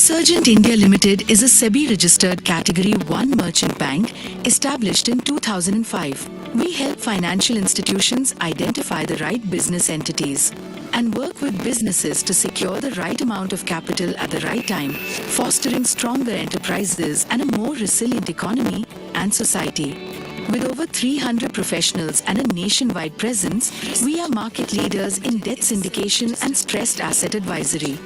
Resurgent India Limited is a SEBI-registered Category 1 merchant bank established in 2005. We help financial institutions identify the right business entities and work with businesses to secure the right amount of capital at the right time, fostering stronger enterprises and a more resilient economy and society. With over 300 professionals and a nationwide presence, we are market leaders in debt syndication and stressed asset advisory.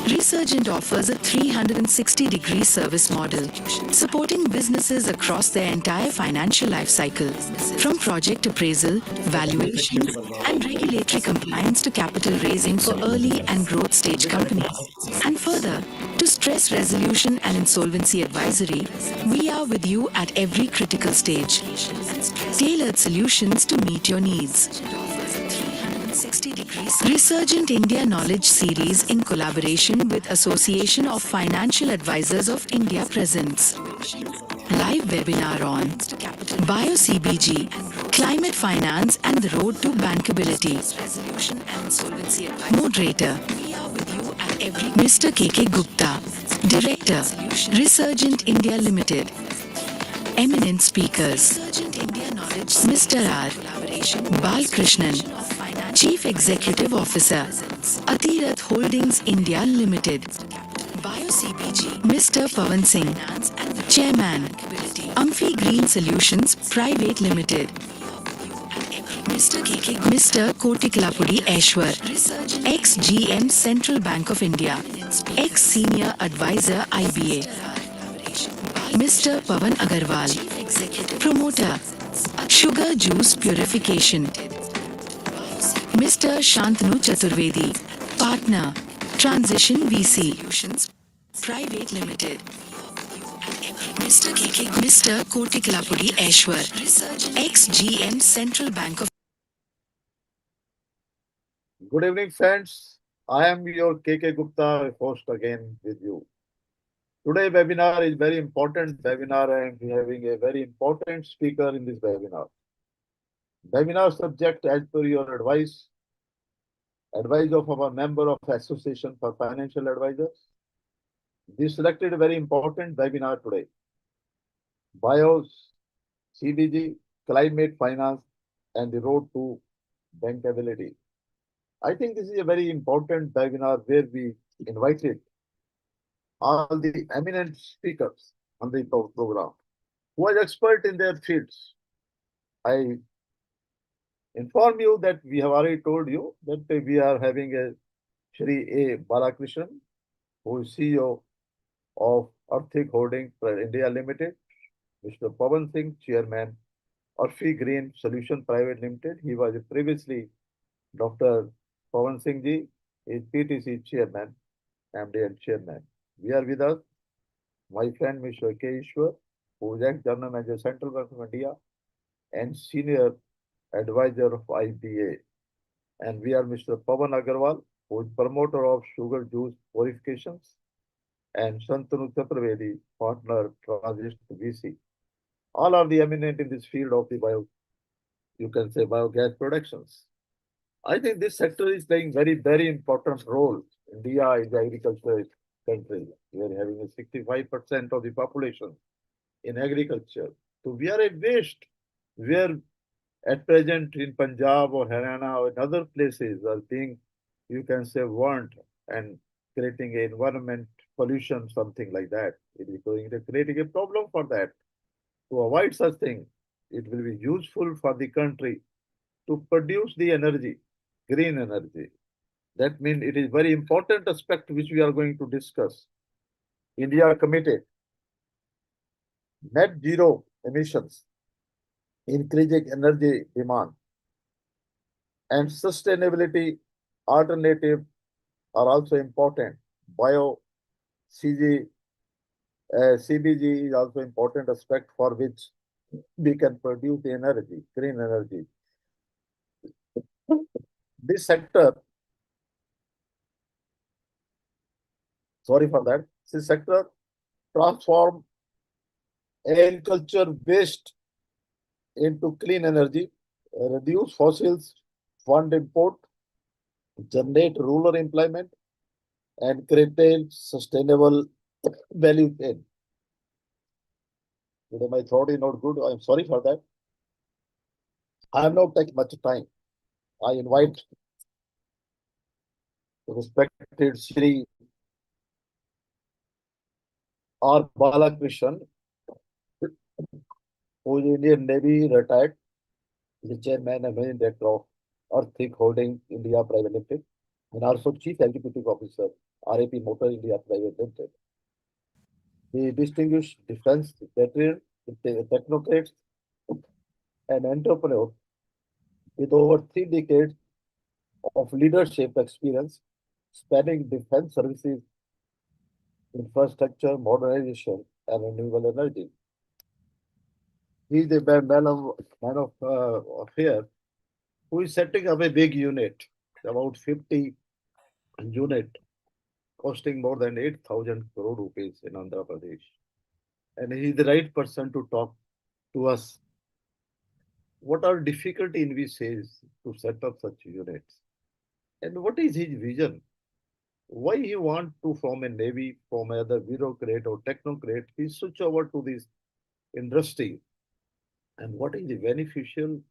Resurgent offers a 360-degree service model, supporting businesses across their entire financial life cycle, from project appraisal, valuation, and regulatory compliance to capital raising for early and growth stage companies. And further, to stress resolution and insolvency advisory, we are with you at every critical stage. Tailored solutions to meet your needs. Resurgent India Knowledge Series in collaboration with Association of Financial Advisors of India presents live webinar on Bio-CBG, climate finance and the road to bankability. Moderator Mr. K.K. Gupta, Director, Resurgent India Limited. Eminent speakers Mr. R. Balkrishnan, Chief Executive Officer, Atirath Holdings India Limited. Bio-CBG, Mr. Pawan Singh, Chairman, Amphi Green Solutions Private Limited. Mr. Kotiklapudi Eshwar, ex-GM Central Bank of India, ex-Senior Advisor IBA. Mr. Pawan Agarwal, Promoter, Sugar Juice Purification. Mr. Shantanu Chaturvedi, Partner, Transition VC, Private Limited. Mr. Kotiklapudi Eshwar, ex-GM Central Bank of. Good evening, friends. I am your K.K. Gupta, host again with you. Today webinar is very important webinar and we are having a very important speaker in this webinar. Webinar subject as per your advice of our member of Association for Financial Advisors. We selected a very important webinar today. Bio-CBG, climate finance and the road to bankability. I think this is a very important webinar where we invited all the eminent speakers on the program who are expert in their fields. I inform you that we have already told you that we are having a Shri A. Balakrishnan, who is CEO of offtake Holdings India Limited, Mr. Pawan Singh, Chairman, Amphi Green Solution Private Limited. He was previously Dr. Pawan Singh ji is PTC Chairman, MD and Chairman. We are with us, my friend Mr. K. Ishwar, who is ex-General Manager Central Bank of India and Senior Advisor of IBA. And we are Mr. Pawan Agarwal, who is promoter of Sugar Juice Purifications, and Shantanu Chaturvedi, partner Transition VC. All are the eminent in this field of the biogas productions. I think this sector is playing very important role. India is the agriculture country. We are having a 65% of the population in agriculture. So we are a waste where at present in Punjab or Haryana or in other places are being, warned and creating an environment pollution, something like that. It is going to creating a problem for that. To avoid such thing, it will be useful for the country to produce the energy, green energy. That means it is very important aspect which we are going to discuss. India committed net zero emissions, increasing energy demand, and sustainability alternative are also important. Bio-CBG is also important aspect for which we can produce the energy, green energy. This sector, this sector transform agriculture waste into clean energy, reduce fossils, fund import, generate rural employment, and create sustainable value chain. Today my throat is not good. I'm sorry for that. I have not taken much time. I invite respected Shri R. Balakrishnan, who is Indian Navy retired, the chairman and managing director of Earthquake Holding India Private Limited, and also Chief Executive Officer, RAP Motor India Private Limited. The distinguished defense veteran, technocrats, and entrepreneur with over 3 decades of leadership experience spanning defense services, infrastructure, modernization, and renewable energy. He is a man of affairs who is setting up a big unit, about 50 unit, costing more than 8,000 crore rupees in Andhra Pradesh. And he is the right person to talk to us. What are difficulty in we says to set up such units? And what is his vision? Why he want to form a navy from either bureaucrat or technocrat? He switch over to this industry. And what is beneficial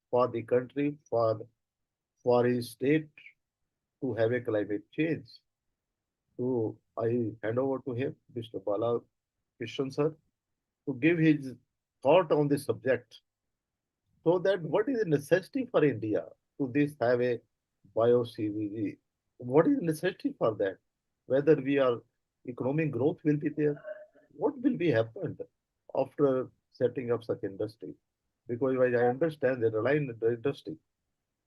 for the country, for his state to have a climate change? So I hand over to him, Mr. Bala Krishnan sir, to give his thought on this subject. So that what is the necessity for India to this have a Bio-CBG? What is the necessity for that? Whether we are economic growth will be there, what will be happened after setting up such industry? Because I understand that Reliance industry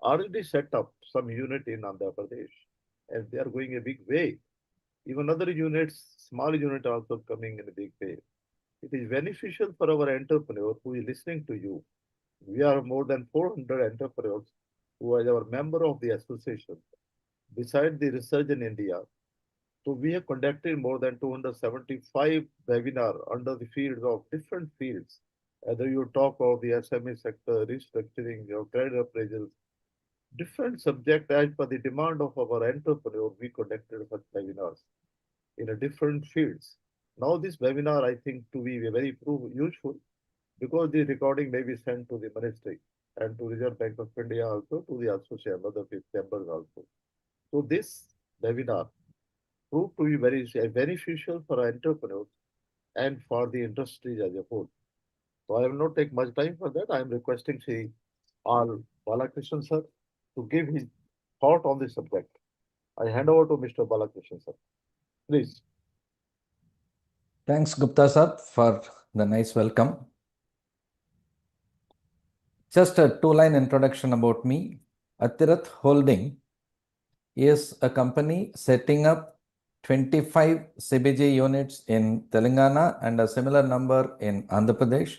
already set up some unit in Andhra Pradesh, and they are going a big way. Even other units, small unit also coming in a big way. It is beneficial for our entrepreneur who is listening to you. We are more than 400 entrepreneurs who are our member of the association. Besides the research in India, so we have conducted more than 275 webinars under the fields of different fields. Whether you talk of the SME sector, restructuring, your credit appraisal, different subject as per the demand of our entrepreneur, we conducted such webinars in a different fields. Now this webinar, I think, to be very useful because the recording may be sent to the ministry and to Reserve Bank of India also, to the association, other chambers also. So this webinar proved to be very beneficial for entrepreneurs and for the industry as a whole. So I will not take much time for that. I am requesting Sri R. Balakrishnan sir to give his thought on this subject. I hand over to Mr. Balakrishnan sir. Please. Thanks, Gupta sir, for the nice welcome. Just a two-line introduction about me. Atirath Holding is a company setting up 25 CBG units in Telangana and a similar number in Andhra Pradesh.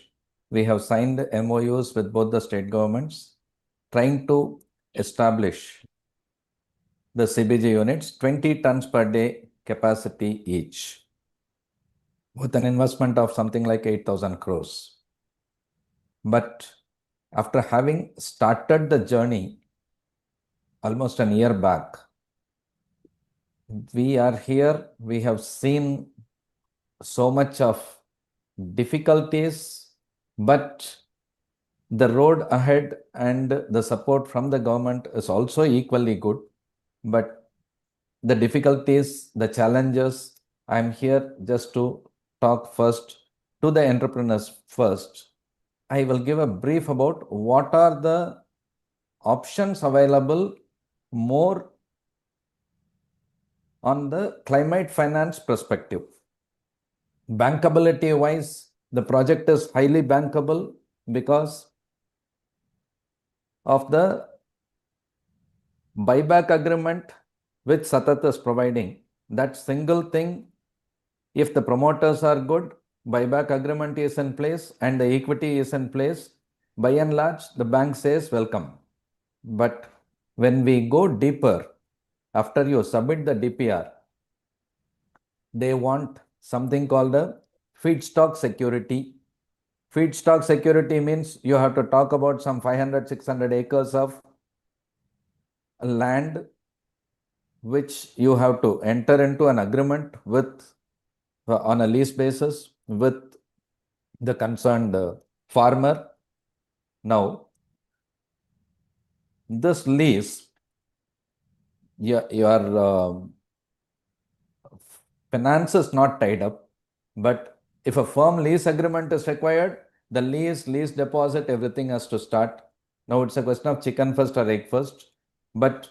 We have signed MOUs with both the state governments, trying to establish the CBG units, 20 tons per day capacity each, with an investment of something like 8,000 crores. But after having started the journey almost a year back, we are here, we have seen so much of difficulties, but the road ahead and the support from the government is also equally good. But the difficulties, the challenges, I'm here just to talk first to the entrepreneurs first. I will give a brief about what are the options available more on the climate finance perspective. Bankability wise, the project is highly bankable because of the buyback agreement which SATAT is providing. That single thing, if the promoters are good, buyback agreement is in place and the equity is in place, by and large, the bank says welcome. But when we go deeper, after you submit the DPR, they want something called a feedstock security. Feedstock security means you have to talk about some 500, 600 acres of land which you have to enter into an agreement with on a lease basis with the concerned farmer. Now, this lease, your finance is not tied up, but if a firm lease agreement is required, the lease deposit, everything has to start. Now it's a question of chicken first or egg first. But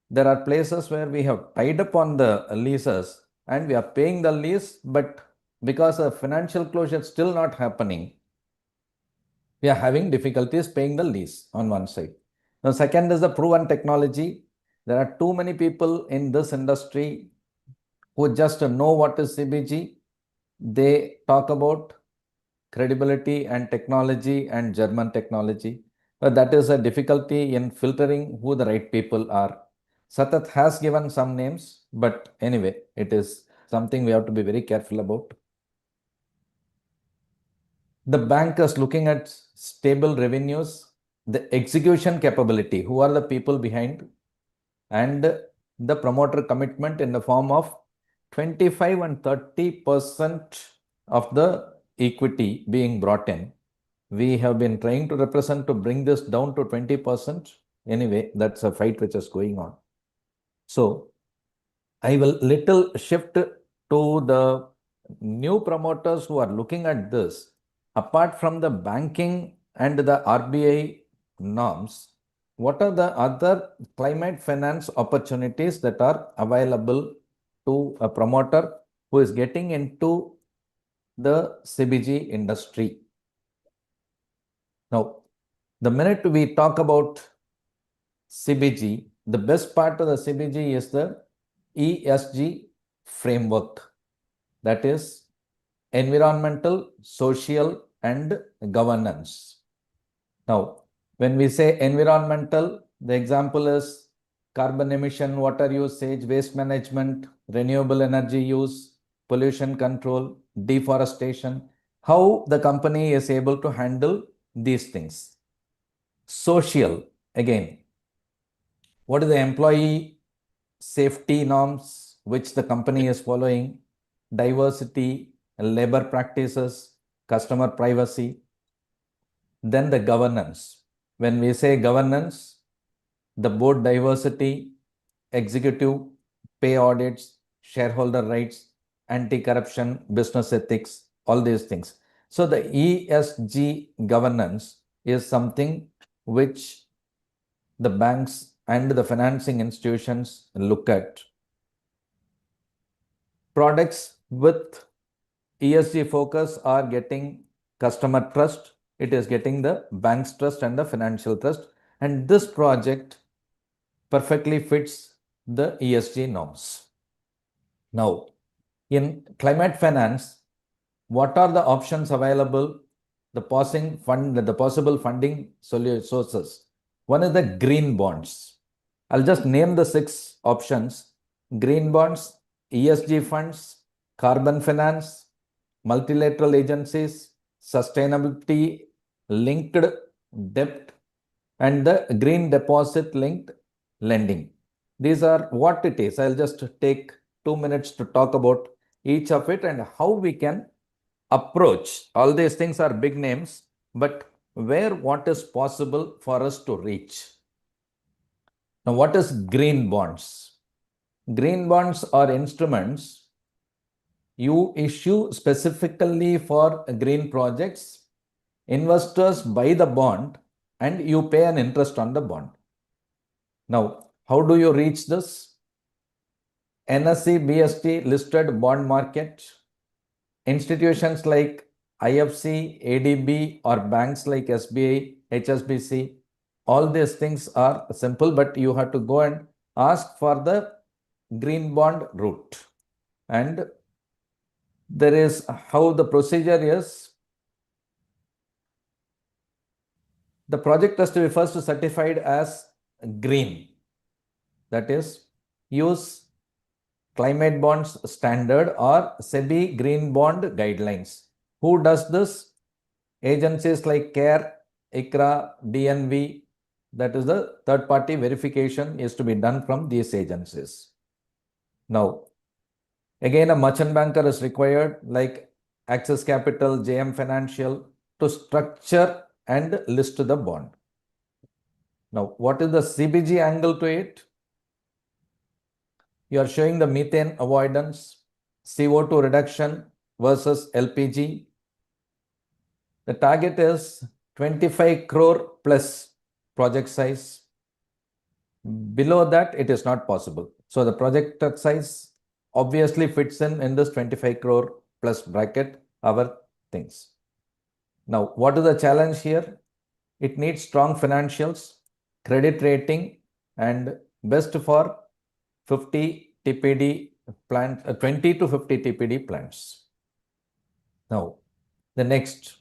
there are places where we have tied up on the leases and we are paying the lease, but because of financial closure still not happening, we are having difficulties paying the lease on one side. Now, second is the proven technology. There are too many people in this industry who just know what is CBG. They talk about credibility and technology and German technology. But that is a difficulty in filtering who the right people are. SATAT has given some names, but anyway, it is something we have to be very careful about. The bank is looking at stable revenues, the execution capability, who are the people behind, and the promoter commitment in the form of 25 and 30% of the equity being brought in. We have been trying to represent to bring this down to 20%. Anyway, that's a fight which is going on. So I will little shift to the new promoters who are looking at this. Apart from the banking and the RBI norms, what are the other climate finance opportunities that are available to a promoter who is getting into the CBG industry? Now, the minute we talk about CBG, the best part of the CBG is the ESG framework, that is environmental, social, and governance. Now, when we say environmental, the example is carbon emission, water usage, waste management, renewable energy use, pollution control, deforestation, how the company is able to handle these things. Social, again, what is the employee safety norms which the company is following, diversity, labor practices, customer privacy. Then the governance. When we say governance, the board diversity, executive, pay audits, shareholder rights, anti-corruption, business ethics, all these things. So the ESG governance is something which the banks and the financing institutions look at. Products with ESG focus are getting customer trust. It is getting the bank's trust and the financial trust. And this project perfectly fits the ESG norms. Now, in climate finance, what are the options available? The possible funding sources. One is the green bonds. I'll just name the 6 options: green bonds, ESG funds, carbon finance, multilateral agencies, sustainability linked debt, and the green deposit linked lending. These are what it is. I'll just take 2 minutes to talk about each of it and how we can approach. All these things are big names, but what is possible for us to reach. Now, what is green bonds? Green bonds are instruments you issue specifically for green projects. Investors buy the bond and you pay an interest on the bond. Now, how do you reach this? NSE BST listed bond market. Institutions like IFC, ADB, or banks like SBI, HSBC, all these things are simple, but you have to go and ask for the green bond route. And there is how the procedure is. The project has to be first certified as green. That is, use climate bonds standard or SEBI green bond guidelines. Who does this? Agencies like CARE, ICRA, DNV. That is the third party verification is to be done from these agencies. Now, Again, a merchant banker is required, like Access Capital, JM Financial, to structure and list the bond. Now, what is the CBG angle to it? You are showing the methane avoidance, CO2 reduction versus LPG. The target is 25 crore plus project size. Below that, it is not possible. So the project size obviously fits in this 25 crore plus bracket, our things. Now, what is the challenge here? It needs strong financials, credit rating, and best for 50 TPD plant, 20 to 50 TPD plants. Now, the next,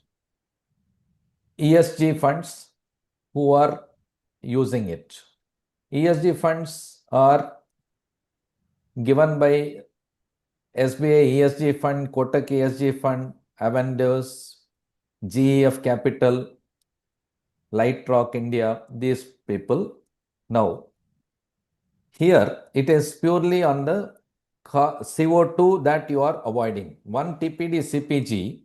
ESG funds who are using it. ESG funds are given by SBI ESG fund, Kotak ESG fund, Avendus, GEF Capital, Light Rock India, these people. Now, here it is purely on the CO2 that you are avoiding. 1 TPD CPG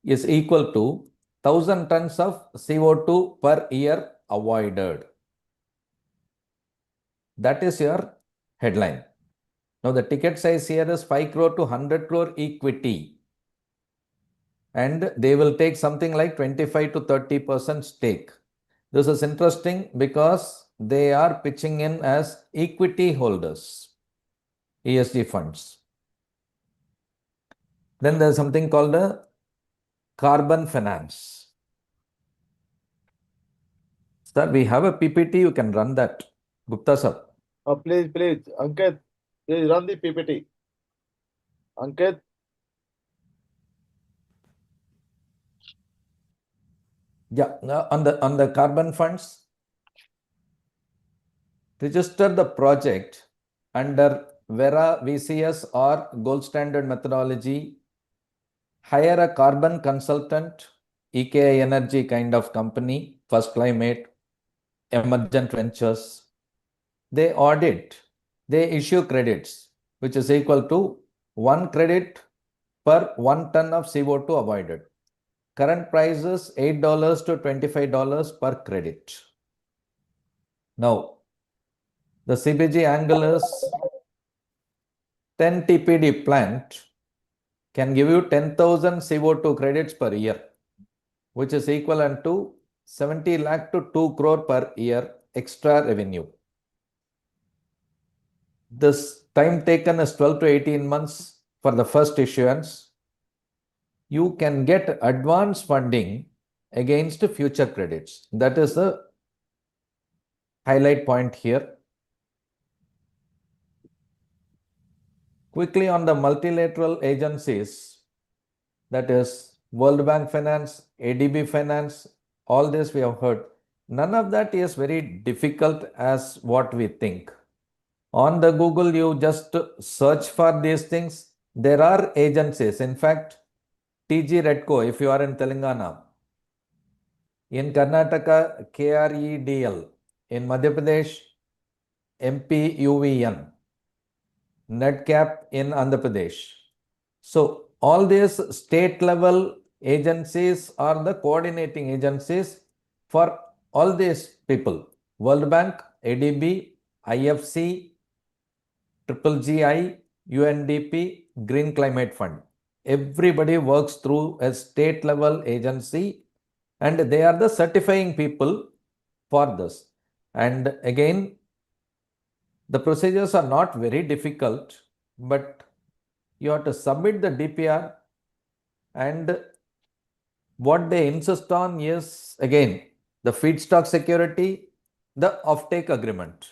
is equal to 1000 tons of CO2 per year avoided. That is your headline. Now, the ticket size here is 5 crore to 100 crore equity. And they will take something like 25 to 30% stake. This is interesting because they are pitching in as equity holders, ESG funds. Then there's something called a carbon finance. Sir, we have a PPT, you can run that. Gupta sir. Please, Ankit, please run the PPT. Ankit. Yeah, on the carbon funds, register the project under Vera VCS or gold standard methodology. Hire a carbon consultant, EKI Energy kind of company, First Climate, Emergent Ventures. They audit, they issue credits, which is equal to 1 credit per 1 ton of CO2 avoided. Current price is $8 to $25 per credit. Now, the CBG angle is 10 TPD plant can give you 10,000 CO2 credits per year, which is equivalent to 70 lakh to 2 crore per year extra revenue. This time taken is 12 to 18 months for the first issuance. You can get advance funding against future credits. That is the highlight point here. Quickly on the multilateral agencies, that is World Bank Finance, ADB Finance, all this we have heard. None of that is very difficult as what we think. On the Google, you just search for these things. There are agencies. In fact, TG Redco, if you are in Telangana, in Karnataka, KREDL, in Madhya Pradesh, MPUVN, NetCap in Andhra Pradesh. So, all these state level agencies are the coordinating agencies for all these people. World Bank, ADB, IFC, Triple GI, UNDP, Green Climate Fund. Everybody works through a state level agency and they are the certifying people for this. And again, the procedures are not very difficult, but you have to submit the DPR, and what they insist on is, again, the feedstock security, the offtake agreement.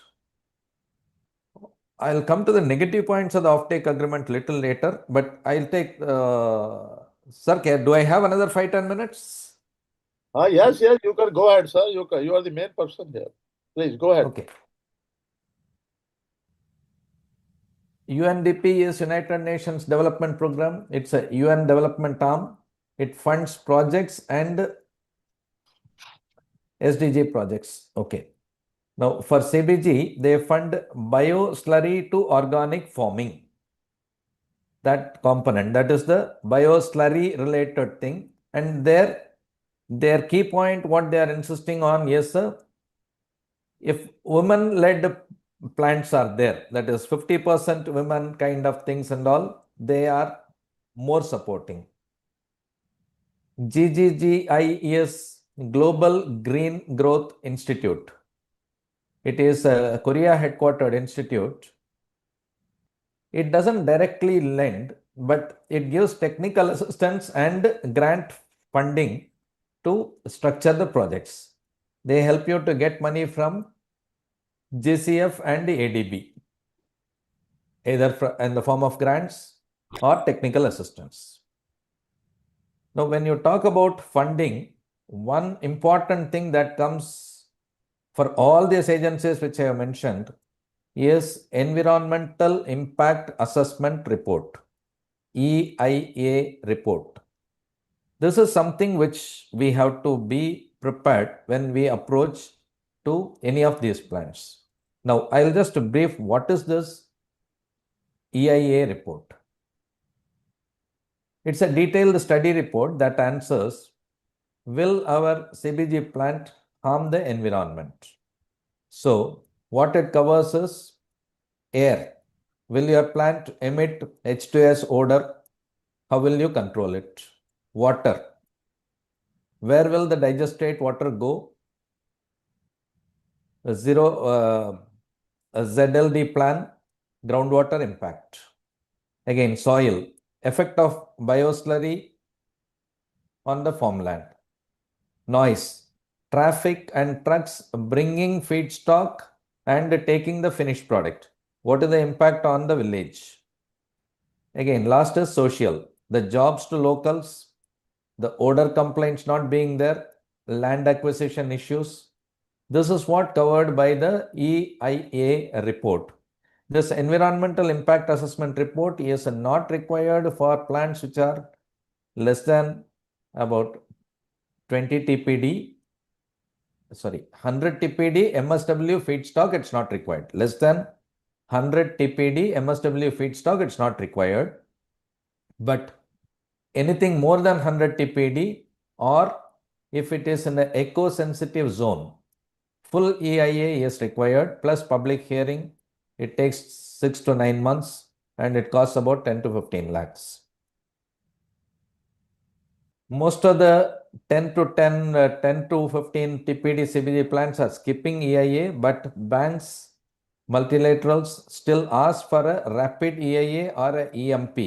I'll come to the negative points of the offtake agreement little later, but I'll take, sir, do I have another 5-10 minutes? Yes, you can go ahead, sir. You are the main person here. Please go ahead. Okay. UNDP is United Nations Development Program. It's a UN development arm. It funds projects and SDG projects. Okay. Now, for CBG, they fund bio slurry to organic farming. that component, that is the bioslurry related thing, and their key point, what they are insisting on is if women-led plants are there, that is 50% women kind of things and all, they are more supporting. GGGI is Global Green Growth Institute. It is a Korea headquartered institute. It doesn't directly lend, but it gives technical assistance and grant funding to structure the projects. They help you to get money from JCF and ADB, either in the form of grants or technical assistance. Now, when you talk about funding, one important thing that comes for all these agencies which I have mentioned is Environmental Impact Assessment Report, EIA report. This is something which we have to be prepared when we approach to any of these plants. Now, I'll just brief what is this EIA report. It's a detailed study report that answers, will our CBG plant harm the environment? So, what it covers is air. Will your plant emit H2S odor? How will you control it? Water. Where will the digestate water go? A ZLD plan, groundwater impact. Again, soil, effect of bioslurry on the farmland. Noise, traffic and trucks bringing feedstock and taking the finished product. What is the impact on the village? Again, last is social, the jobs to locals, the odor complaints not being there, land acquisition issues. This is what covered by the EIA report. This environmental impact assessment report is not required for plants which are less than about 20 TPD, 100 TPD MSW feedstock, it's not required. Less than 100 TPD MSW feedstock, it's not required. But anything more than 100 TPD, or if it is in an eco-sensitive zone, full EIA is required, plus public hearing. It takes 6 to 9 months and it costs about 10 to 15 lakhs. Most of the 10 to 15 TPD CBG plants are skipping EIA, but banks, multilaterals still ask for a rapid EIA or a EMP,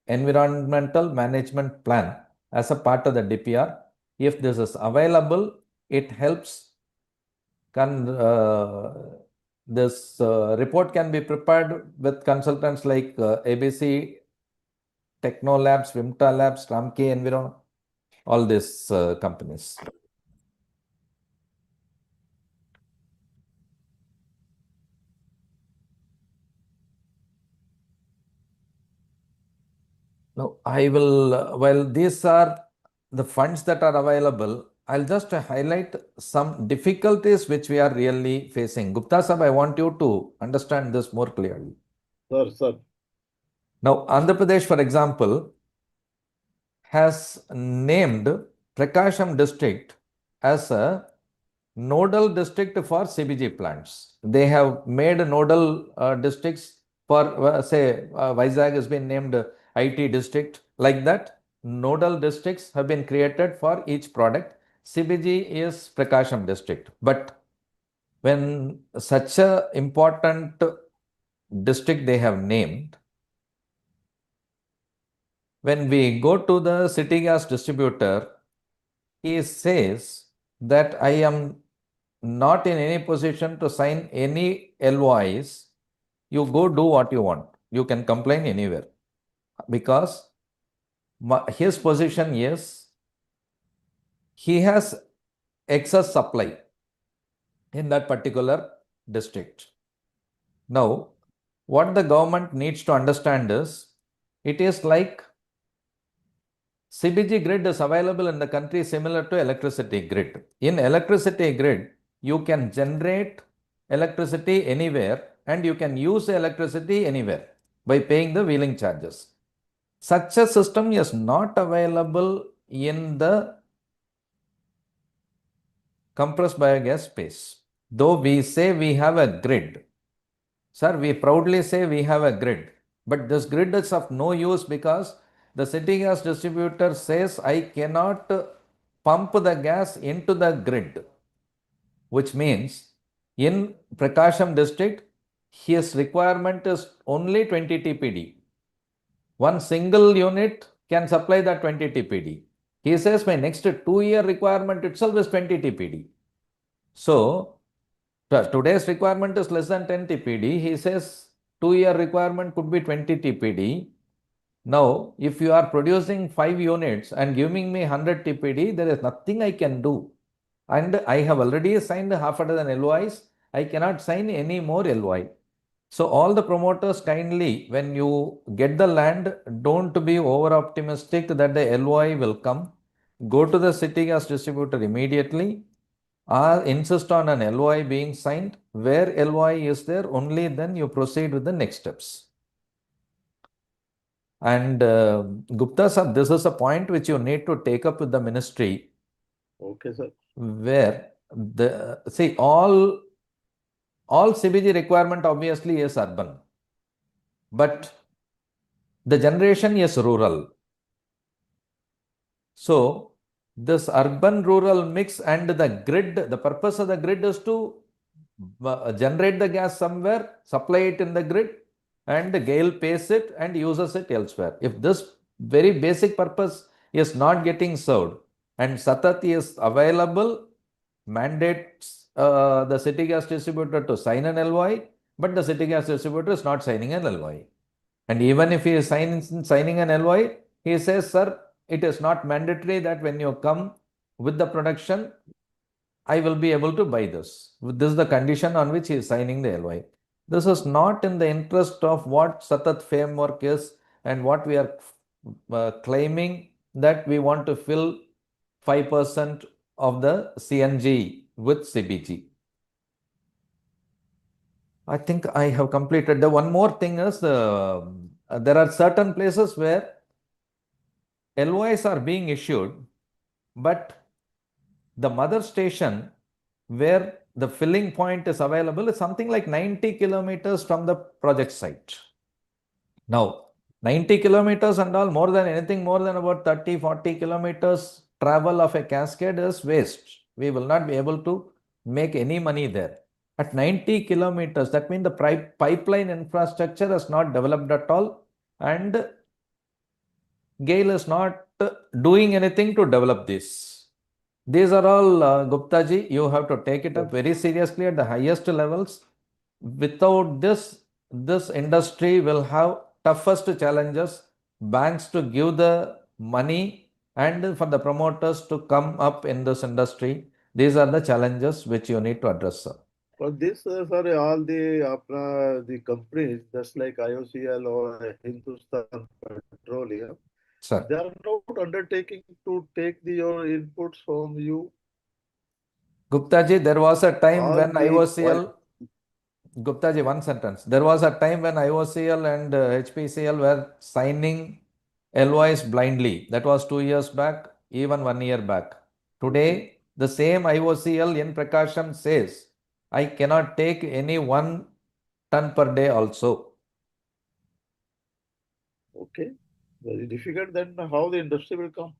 Environmental Management Plan, as a part of the DPR. If this is available, it helps. This report can be prepared with consultants like ABC, Techno Labs, Vimta Labs, Ramke Enviro, all these companies. Now, I will, while these are the funds that are available, I'll just highlight some difficulties which we are really facing. Gupta Sahab, I want you to understand this more clearly. Sir. Now, Andhra Pradesh, for example, has named Prakasham district as a nodal district for CBG plants. They have made nodal districts for, say, Vizag has been named IT district. Like that, nodal districts have been created for each product. CBG is Prakasham district. But when such a important district they have named, when we go to the city gas distributor, he says that I am not in any position to sign any LOIs. You go do what you want. You can complain anywhere. Because his position is he has excess supply in that particular district. Now, what the government needs to understand is, it is like CBG grid is available in the country similar to electricity grid. In electricity grid, you can generate electricity anywhere and you can use electricity anywhere by paying the wheeling charges. Such a system is not available in the compressed biogas space. Though we say we have a grid, sir, we proudly say we have a grid, but this grid is of no use because the city gas distributor says I cannot pump the gas into the grid, which means in Prakasham district, his requirement is only 20 TPD. One single unit can supply that 20 TPD. He says my next 2-year requirement itself is 20 TPD. So today's requirement is less than 10 TPD. He says 2-year requirement could be 20 TPD. Now, if you are producing 5 units and giving me 100 TPD, there is nothing I can do. And I have already signed half a dozen LOIs. I cannot sign any more LOI. So all the promoters kindly, when you get the land, don't be over optimistic that the LOI will come. Go to the city gas distributor immediately or insist on an LOI being signed. Where LOI is there, only then you proceed with the next steps. And Gupta sir, this is a point which you need to take up with the ministry. Okay, sir. Where the see all CBG requirement obviously is urban, but the generation is rural. So this urban rural mix and the grid, the purpose of the grid is to generate the gas somewhere, supply it in the grid, and GAIL pays it and uses it elsewhere. If this very basic purpose is not getting served and SATAT is available, mandates the city gas distributor to sign an LOI, but the city gas distributor is not signing an LOI. And even if he is signing an LOI, he says, sir, it is not mandatory that when you come with the production, I will be able to buy this. This is the condition on which he is signing the LOI. This is not in the interest of what SATAT framework is and what we are claiming that we want to fill 5% of the CNG with CBG. I think I have completed. The one more thing is there are certain places where LOIs are being issued, but the mother station where the filling point is available is something like 90 kilometers from the project site. Now, 90 kilometers and all, more than anything more than about 30, 40 kilometers travel of a cascade is waste. We will not be able to make any money there. At 90 kilometers, that means the pipeline infrastructure is not developed at all, and GAIL is not doing anything to develop this. These are all, Gupta ji, you have to take it up very seriously at the highest levels. Without this, this industry will have toughest challenges. Banks to give the money and for the promoters to come up in this industry. These are the challenges which you need to address, sir. But this, sir, all the companies, just like IOCL or Hindustan Petroleum, Sir. they are not undertaking to take your inputs from you. Gupta ji, there was a time All when the IOCL, Gupta ji, one sentence. There was a time when IOCL and HPCL were signing LOIs blindly. That was 2 years back, even 1 year back. Today, the same IOCL in Prakasham says, I cannot take any 1 ton per day also. Okay, very difficult. Then how the industry will come?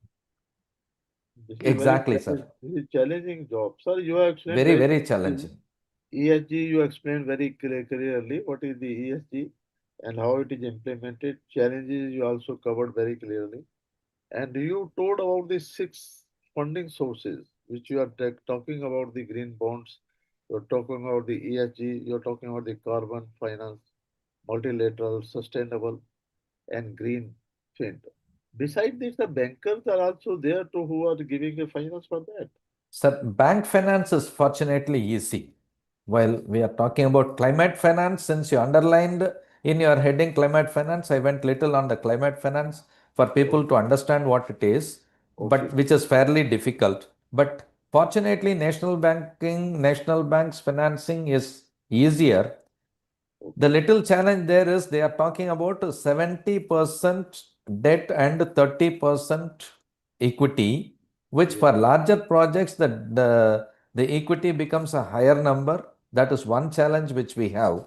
This is Exactly, very, sir. this is challenging job. Sir, you have explained Very, very challenging. ESG, you explained very clearly what is the ESG and how it is implemented. Challenges you also covered very clearly. And you told about the 6 funding sources, which you are talking about the green bonds, you're talking about the ESG, you're talking about the carbon finance, multilateral, sustainable, and green fund. Besides this, the bankers are also there to who are giving a finance for that. Sir, bank finance is fortunately easy. While we are talking about climate finance, since you underlined in your heading climate finance, I went little on the climate finance for people to understand what it is, but which is fairly difficult. But fortunately, national banks financing is easier. The little challenge there is they are talking about 70% debt and 30% equity, which for larger projects, the equity becomes a higher number. That is one challenge which we have.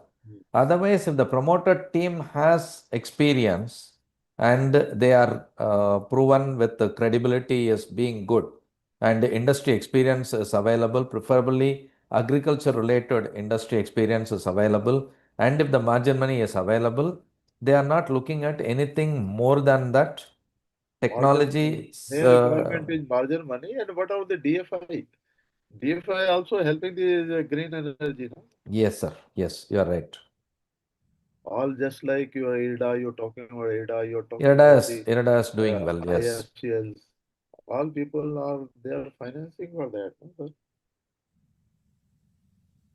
Otherwise, if the promoter team has experience and they are proven with the credibility as being good and industry experience is available, preferably agriculture related industry experience is available, and if the margin money is available, they are not looking at anything more than that. Technology. Their requirement is margin money. And what about the DFI? DFI also helping the green energy, no? Yes, sir. Yes, you are right. All just like your IRDA, you're talking about IRDA, you're talking about the IRDA is doing well, yes. IFCLs. All people are, they are financing for that, no, sir?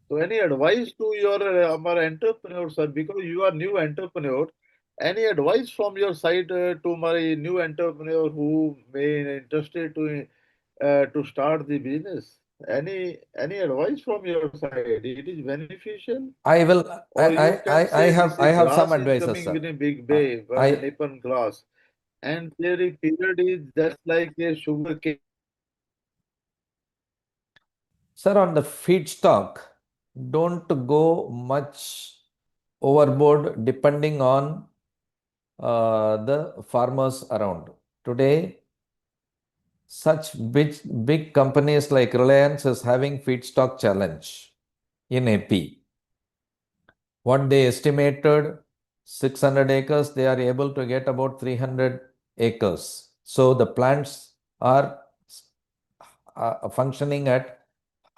So any advice to your our entrepreneur, sir, because you are new entrepreneur, any advice from your side to my new entrepreneur who may interested to start the business? Any advice from your side? It is beneficial, I will. or you can say this I is have some grass is advices, coming sir. with a big bay, I Nippon glass, and their period is just like a sugar cane. Sir, on the feedstock, don't go much overboard depending on the farmers around. Today, such big companies like Reliance is having feedstock challenge in AP. What they estimated 600 acres, they are able to get about 300 acres. So the plants are functioning at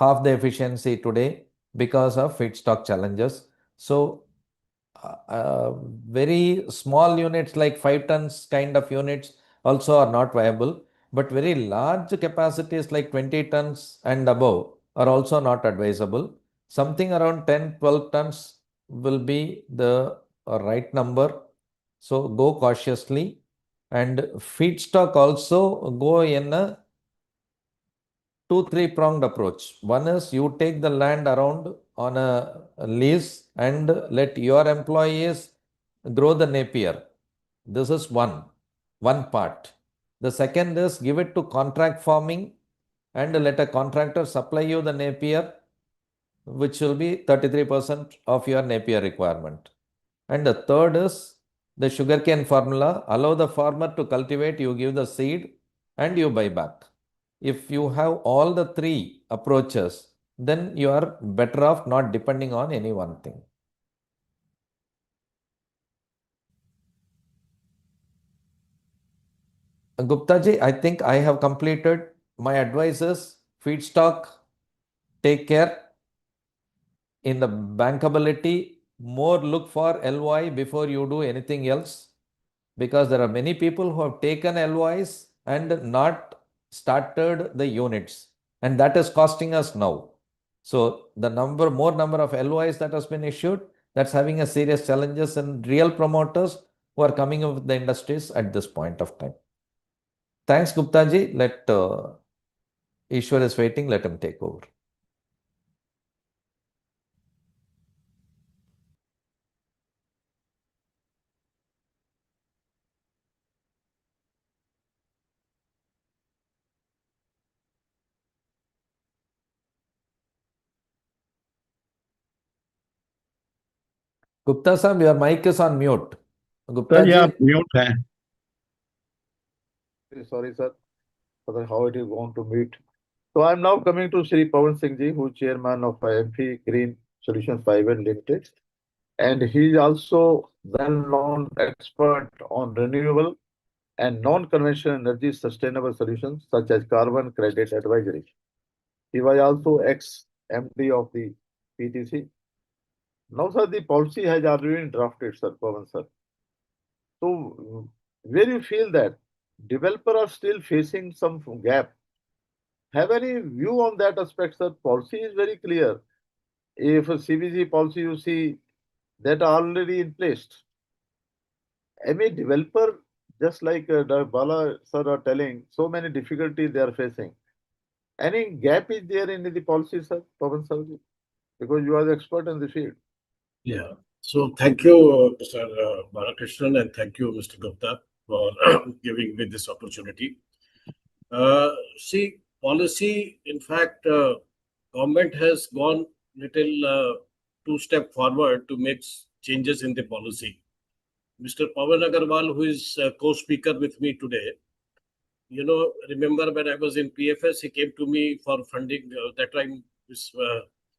half the efficiency today because of feedstock challenges. So very small units like 5 tons kind of units also are not viable, but very large capacities like 20 tons and above are also not advisable. Something around 10-12 tons will be the right number. So go cautiously, and feedstock also go in a 2-3 pronged approach. One is you take the land around on a lease and let your employees grow the napier. This is one part. The second is give it to contract farming and let a contractor supply you the napier, which will be 33% of your napier requirement. And the third is the sugarcane formula. Allow the farmer to cultivate, you give the seed and you buy back. If you have all the three approaches, then you are better off not depending on any one thing. Gupta ji, I think I have completed. My advice is feedstock, take care. In the bankability, more look for LOI before you do anything else, because there are many people who have taken LOIs and not started the units, and that is costing us now. So the more number of LOIs that has been issued, that's having a serious challenges in real promoters who are coming up with the industries at this point of time. Thanks, Gupta ji. Let Ishwar is waiting. Let him take over. Gupta sir, your mic is on mute. Gupta ji. Mute hai. Sorry, sir, for how it is going to meet. So I'm now coming to Sri Pawan Singh ji, who is chairman of MP Green Solutions Private Limited, and he is also well-known expert on renewable and non-conventional energy sustainable solutions such as carbon credit advisory. He was also ex-MD of the PTC. Now, sir, the policy has already been drafted, sir, Pawan sir. So, where you feel that developers are still facing some gap? Have any view on that aspect, sir? Policy is very clear. If a CBG policy you see that are already in place, any developer, just like the Bala sir are telling, so many difficulties they are facing. Any gap is there in the policy, sir, Pawan sir? Because you are the expert in the field. Yeah. So thank you, Mr. Balakrishnan, and thank you, Mr. Gupta. for giving me this opportunity. See, policy, in fact, government has gone little two-step forward to make changes in the policy. Mr. Pawan Agarwal, who is co-speaker with me today, remember when I was in PFS, he came to me for funding. That time, this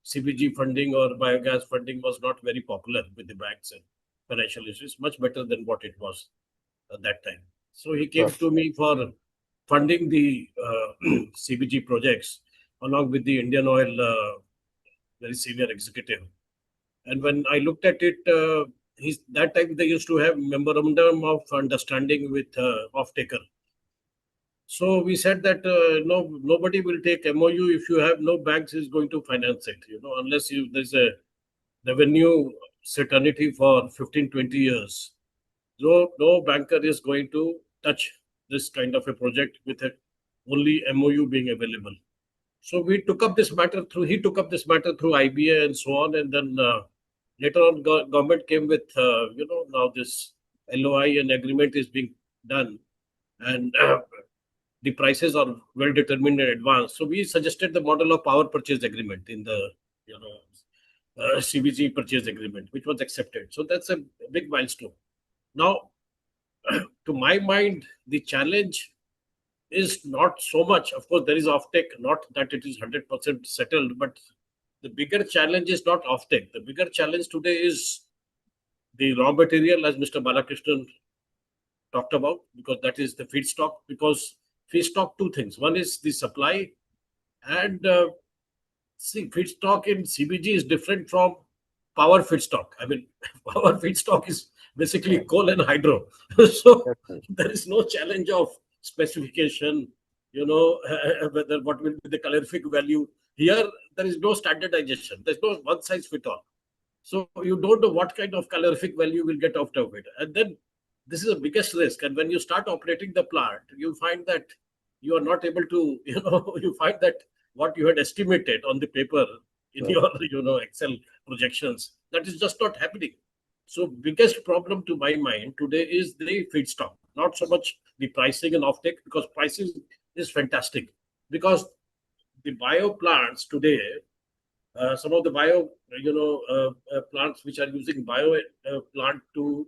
CBG funding or biogas funding was not very popular with the banks and financial issues, much better than what it was at that time. So he came to me for funding the CBG projects along with the Indian Oil very senior executive. And when I looked at it, that time they used to have memorandum of understanding with off-taker. So we said that nobody will take MOU if you have no banks is going to finance it, unless there's a revenue certainty for 15, 20 years. No banker is going to touch this kind of a project with only MOU being available. So he took up this matter through IBA and so on. And then later on, government came with, now this LOI and agreement is being done. And the prices are well determined in advance. So we suggested the model of power purchase agreement in the CBG purchase agreement, which was accepted. So that's a big milestone. Now, to my mind, the challenge is not so much. Of course, there is offtake, not that it is 100% settled, but the bigger challenge is not offtake. The bigger challenge today is the raw material, as Mr. Balakrishnan talked about, because that is the feedstock. Because feedstock, two things. One is the supply, and feedstock in CBG is different from power feedstock. I mean, power feedstock is basically coal and hydro. So there is no challenge of specification, whether what will be the calorific value. Here, there is no standardization. There's no one size fit all. So you don't know what kind of calorific value will get out of it. And then this is the biggest risk. And when you start operating the plant, you find that you are not able to, you find that what you had estimated on the paper in your, Excel projections, that is just not happening. So biggest problem to my mind today is the feedstock, not so much the pricing and offtake, because pricing is fantastic. Because the bio plants today, some of the bio, plants which are using bio plant to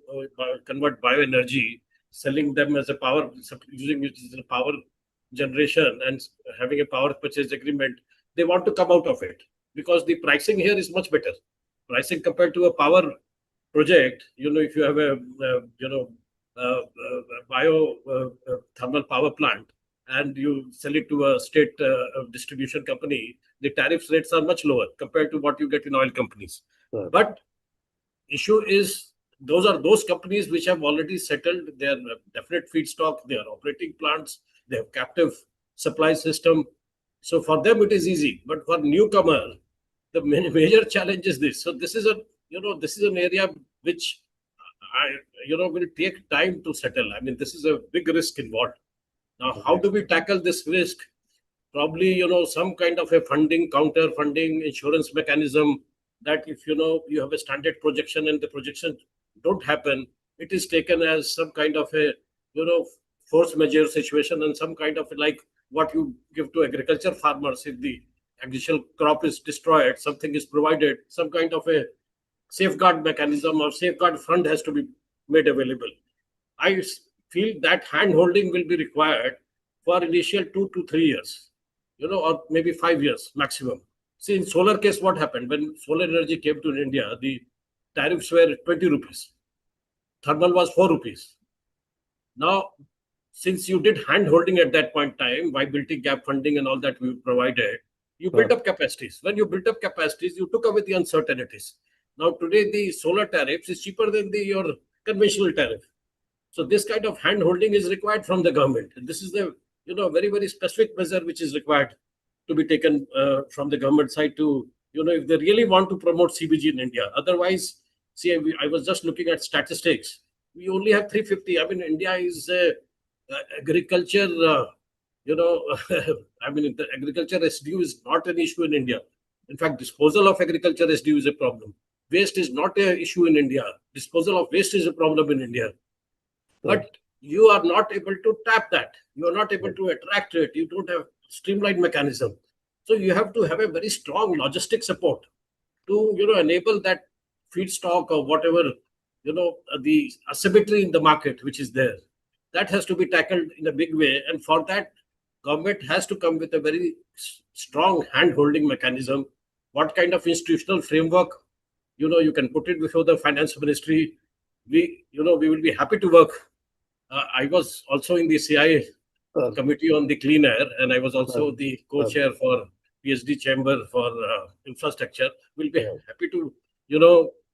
convert bioenergy, selling them as a power, using it as a power generation and having a power purchase agreement, they want to come out of it because the pricing here is much better. Pricing compared to a power project, if you have a, bio thermal power plant and you sell it to a state distribution company, the tariff rates are much lower compared to what you get in oil companies. Sure. But issue is, those are those companies which have already settled their definite feedstock, they are operating plants, they have captive supply system. So for them it is easy, but for newcomer, the major challenge is this. So this is an area which will take time to settle. I mean, this is a big risk involved. Now, how do we tackle this risk? Probably, some kind of a funding, counter funding, insurance mechanism, that if, you have a standard projection and the projections don't happen, it is taken as some kind of a, force majeure situation, and some kind of like what you give to agriculture farmers. If the agricultural crop is destroyed, something is provided, some kind of a safeguard mechanism or safeguard fund has to be made available. I feel that hand holding will be required for initial 2 to 3 years, or maybe 5 years maximum. See, in solar case, what happened? When solar energy came to India, the tariffs were 20 rupees. Thermal was 4 rupees. Now, since you did hand holding at that point in time, viability gap funding and all that we provided, you built up capacities. When you built up capacities, you took away the uncertainties. Now, today, the solar tariffs is cheaper than your conventional tariff. So this kind of hand holding is required from the government. And this is the very, very specific measure which is required to be taken from the government side to, if they really want to promote CBG in India. Otherwise, see, I was just looking at statistics. We only have 350. I mean, India is agriculture, I mean, the agriculture residue is not an issue in India. In fact, disposal of agriculture residue is a problem. Waste is not an issue in India. Disposal of waste is a problem in India. But you are not able to tap that. You are not able to attract it. You don't have streamlined mechanism. So you have to have a very strong logistic support to, enable that feedstock or whatever, the asymmetry in the market which is there. That has to be tackled in a big way. And for that, government has to come with a very strong hand-holding mechanism. What kind of institutional framework, you can put it before the finance ministry. We will be happy to work. I was also in the CI committee on the clean air, and I was also the co-chair for PhD chamber for infrastructure. We'll be happy to,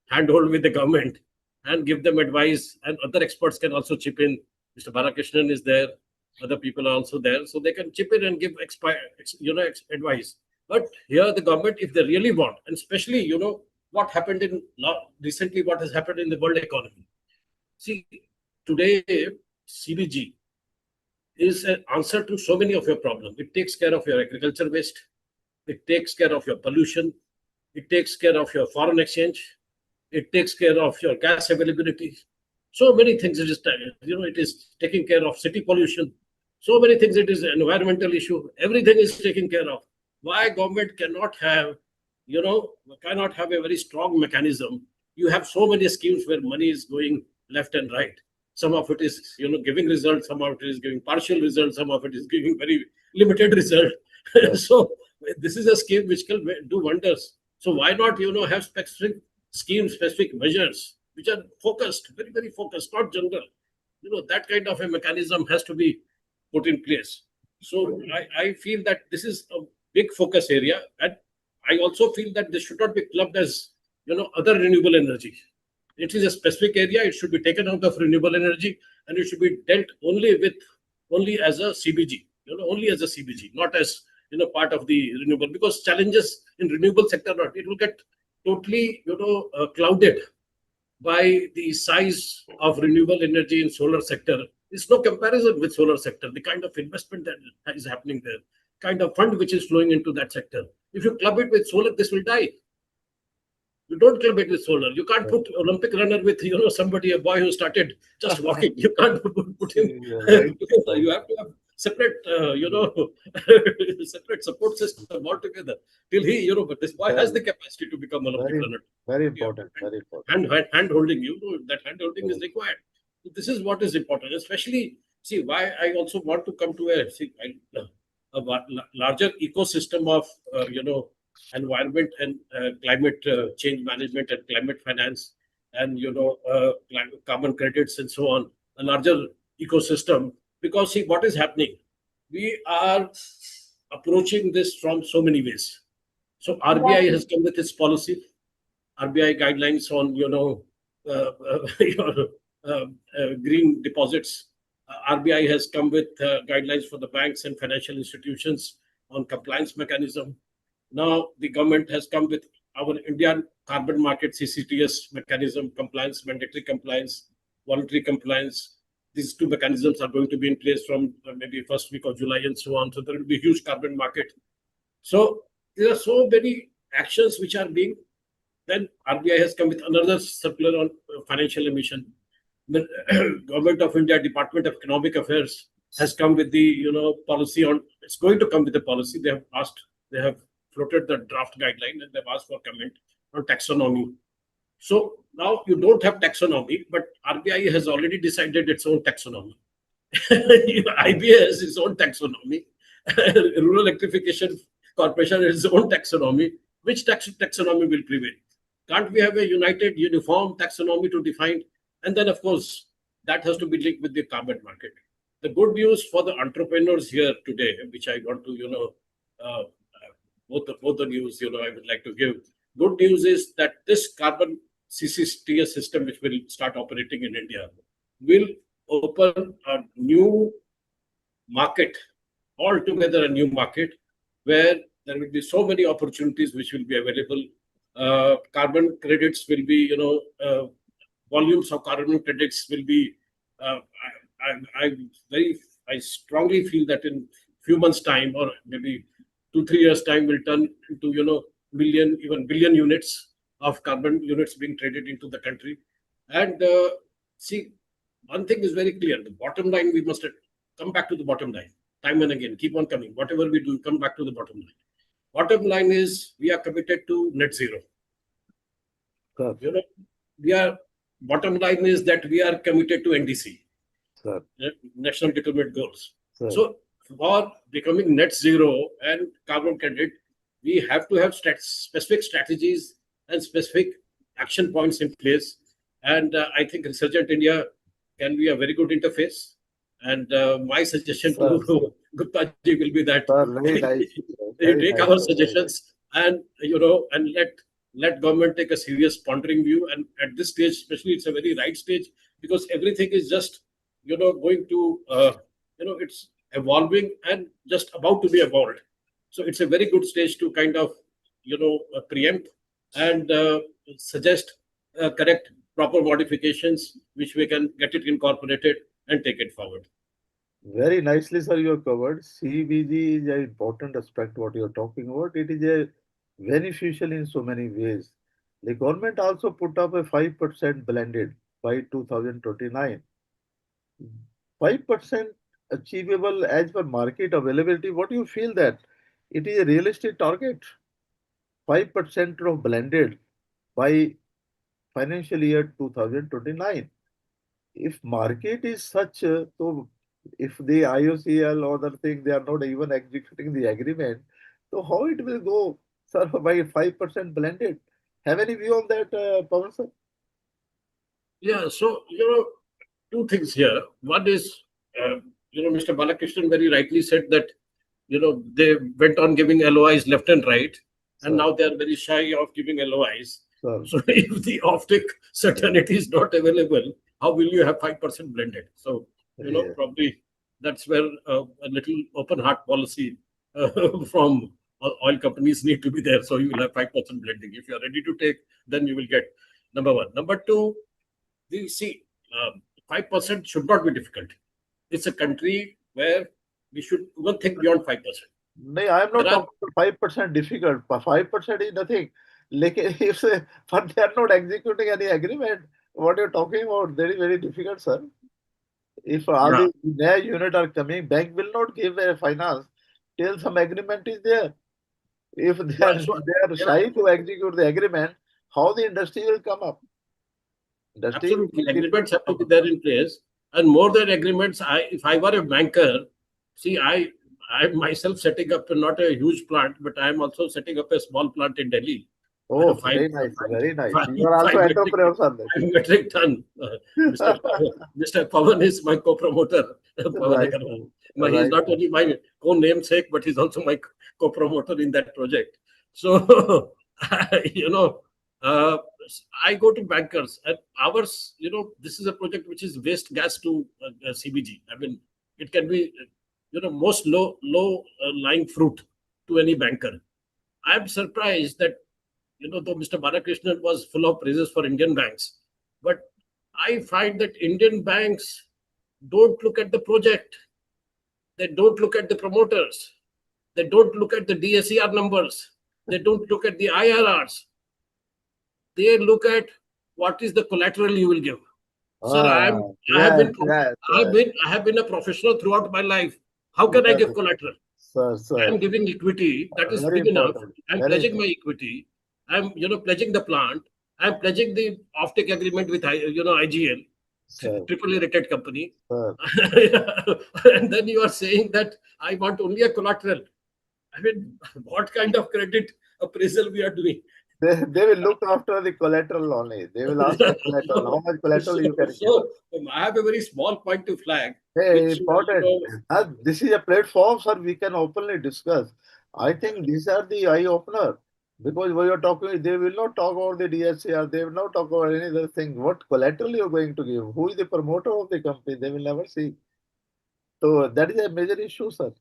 handhold with the government and give them advice, and other experts can also chip in. Mr. Balakrishnan is there, other people are also there, so they can chip in and give advice. But here the government, if they really want, and especially, what happened in recently, what has happened in the world economy. See, today CBG is an answer to so many of your problems. It takes care of your agriculture waste. It takes care of your pollution. It takes care of your foreign exchange. It takes care of your gas availability. So many things it is, it is taking care of city pollution. So many things it is an environmental issue. Everything is taken care of. Why government cannot have, cannot have a very strong mechanism? You have so many schemes where money is going left and right. Some of it is, giving results. Some of it is giving partial results. Some of it is giving very limited result. So this is a scheme which can do wonders. So why not, have specific schemes, specific measures which are focused, very, very focused, not general. That kind of a mechanism has to be put in place. So I feel that this is a big focus area, and I also feel that this should not be clubbed as, other renewable energy. It is a specific area. It should be taken out of renewable energy, and it should be dealt only as a CBG. Only as a CBG, not as part of the renewable. Because challenges in renewable sector, it will get totally clouded by the size of renewable energy in solar sector. It's no comparison with solar sector. The kind of investment that is happening there, kind of fund which is flowing into that sector. If you club it with solar, this will die. You don't club it with solar. You can't put Olympic runner with somebody, a boy who started just walking. You can't put him. You have to have separate separate support system altogether. Till he, but this boy has the capacity to become Olympic runner. Very important. Very important. Hand holding, that hand holding is required. This is what is important, especially. See, why I also want to come to a larger ecosystem of environment and climate change management and climate finance and carbon credits and so on, a larger ecosystem. Because see what is happening, we are approaching this from so many ways. So RBI has come with its policy, RBI guidelines on green deposits. RBI has come with guidelines for the banks and financial institutions on compliance mechanism. Now the government has come with our Indian carbon market CCTS mechanism, compliance, mandatory compliance, voluntary compliance. These two mechanisms are going to be in place from maybe first week of July and so on. So there will be a huge carbon market. So there are so many actions which are being. Then RBI has come with another circular on financial emission. The Government of India, Department of Economic Affairs has come with the policy on. It's going to come with the policy. They have floated the draft guideline and they've asked for comment on taxonomy. So now you don't have taxonomy, but RBI has already decided its own taxonomy. IBA has its own taxonomy. Rural Electrification Corporation has its own taxonomy. Which taxonomy will prevail? Can't we have a united, uniform taxonomy to define? And then, of course, that has to be linked with the carbon market. The good news for the entrepreneurs here today, which I want to, both the news, I would like to give. Good news is that this carbon CCTS system, which will start operating in India, will open a new market, altogether a new market, where there will be so many opportunities which will be available. Carbon credits will be, volumes of carbon credits will be. I strongly feel that in few months' time, or maybe 2-3 years' time, will turn into million, even billion units of carbon units being traded into the country. And see, one thing is very clear. The bottom line, we must come back to the bottom line. Time and again, keep on coming. Whatever we do, come back to the bottom line. Bottom line is we are committed to net zero. Sir, Bottom line is that we are committed to NDC, sir, National Determined Goals. sir. So for becoming net zero and carbon credit, we have to have specific strategies and specific action points in place. And I think Resurgent India can be a very good interface. And my suggestion Sir, to Gupta ji will be that Sir, very nice. you Very take nice, our sir, very suggestions and and let government take a serious pondering view. And at this stage, especially, it's a very right stage because everything is just going to it's evolving and just about to be evolved. So it's a very good stage to kind of preempt and suggest correct proper modifications which we can get it incorporated and take it forward. Very nicely, sir, you have covered. CBG is an important aspect what you are talking about. It is a beneficial in so many ways. The government also put up a 5% blended by 2029. 5% achievable as per market availability. What do you feel that it is a realistic target? 5% of blended by financial year 2029. If market is such, so if the IOCL or other thing, they are not even executing the agreement, so how it will go, sir, by 5% blended? Have any view on that, Pawan sir? Yeah, so two things here. One is, Mr. Balakrishnan very rightly said that they went on giving LOIs left and right, and Sir. now they are very shy of giving LOIs. Sir. So if the offtake certainty is not available, how will you have 5% blended? So Yeah. probably that's where a little open heart policy from oil companies need to be there. So you will have 5% blending. If you are ready to take, then you will get number one. Number two, we see 5% should not be difficult. It's a country where we should even think beyond 5%. No, I am not talking about 5% difficult. 5% is nothing. Like if but they are not executing any agreement, what you're talking about, very, very difficult, sir. If all the their unit are coming, bank will not give a finance till some agreement is there. If they are shy to execute the agreement, how the industry will come up? Industry Absolutely, agreements have to be there in place, and more than agreements, if I were a banker, see, I'm myself setting up not a huge plant, but I am also setting up a small plant in Delhi. Oh, very nice, very nice. You are also entrepreneurs on that. 5 metric ton. Mr. Pawan is my co-promoter. Right. He's not only my co-namesake, but he's also my co-promoter in that project. So, I go to bankers and ours, this is a project which is waste gas to CBG. I mean, it can be, most low lying fruit to any banker. I'm surprised that, though Mr. Balakrishnan was full of praises for Indian banks, but I find that Indian banks don't look at the project. They don't look at the promoters. They don't look at the DSER numbers. They don't look at the IRRs. They look at what is the collateral you will give. Sir, I have been a professional throughout my life. How can I give collateral? Sir. I am giving equity that is big enough. I'm pledging my equity. I'm pledging the plant. I'm pledging the offtake agreement with IGL, AAA rated company. And then you are saying that I want only a collateral. I mean, what kind of credit appraisal we are doing? They will look after the collateral only. They will ask the collateral, how much collateral you can give. I have a very small point to flag. Hey, important. This is a platform, sir, we can openly discuss. I think these are the eye-opener. Because when you're talking, they will not talk about the DSCR, they will not talk about any other thing. What collateral you're going to give? Who is the promoter of the company? They will never see. So that is a major issue, sir.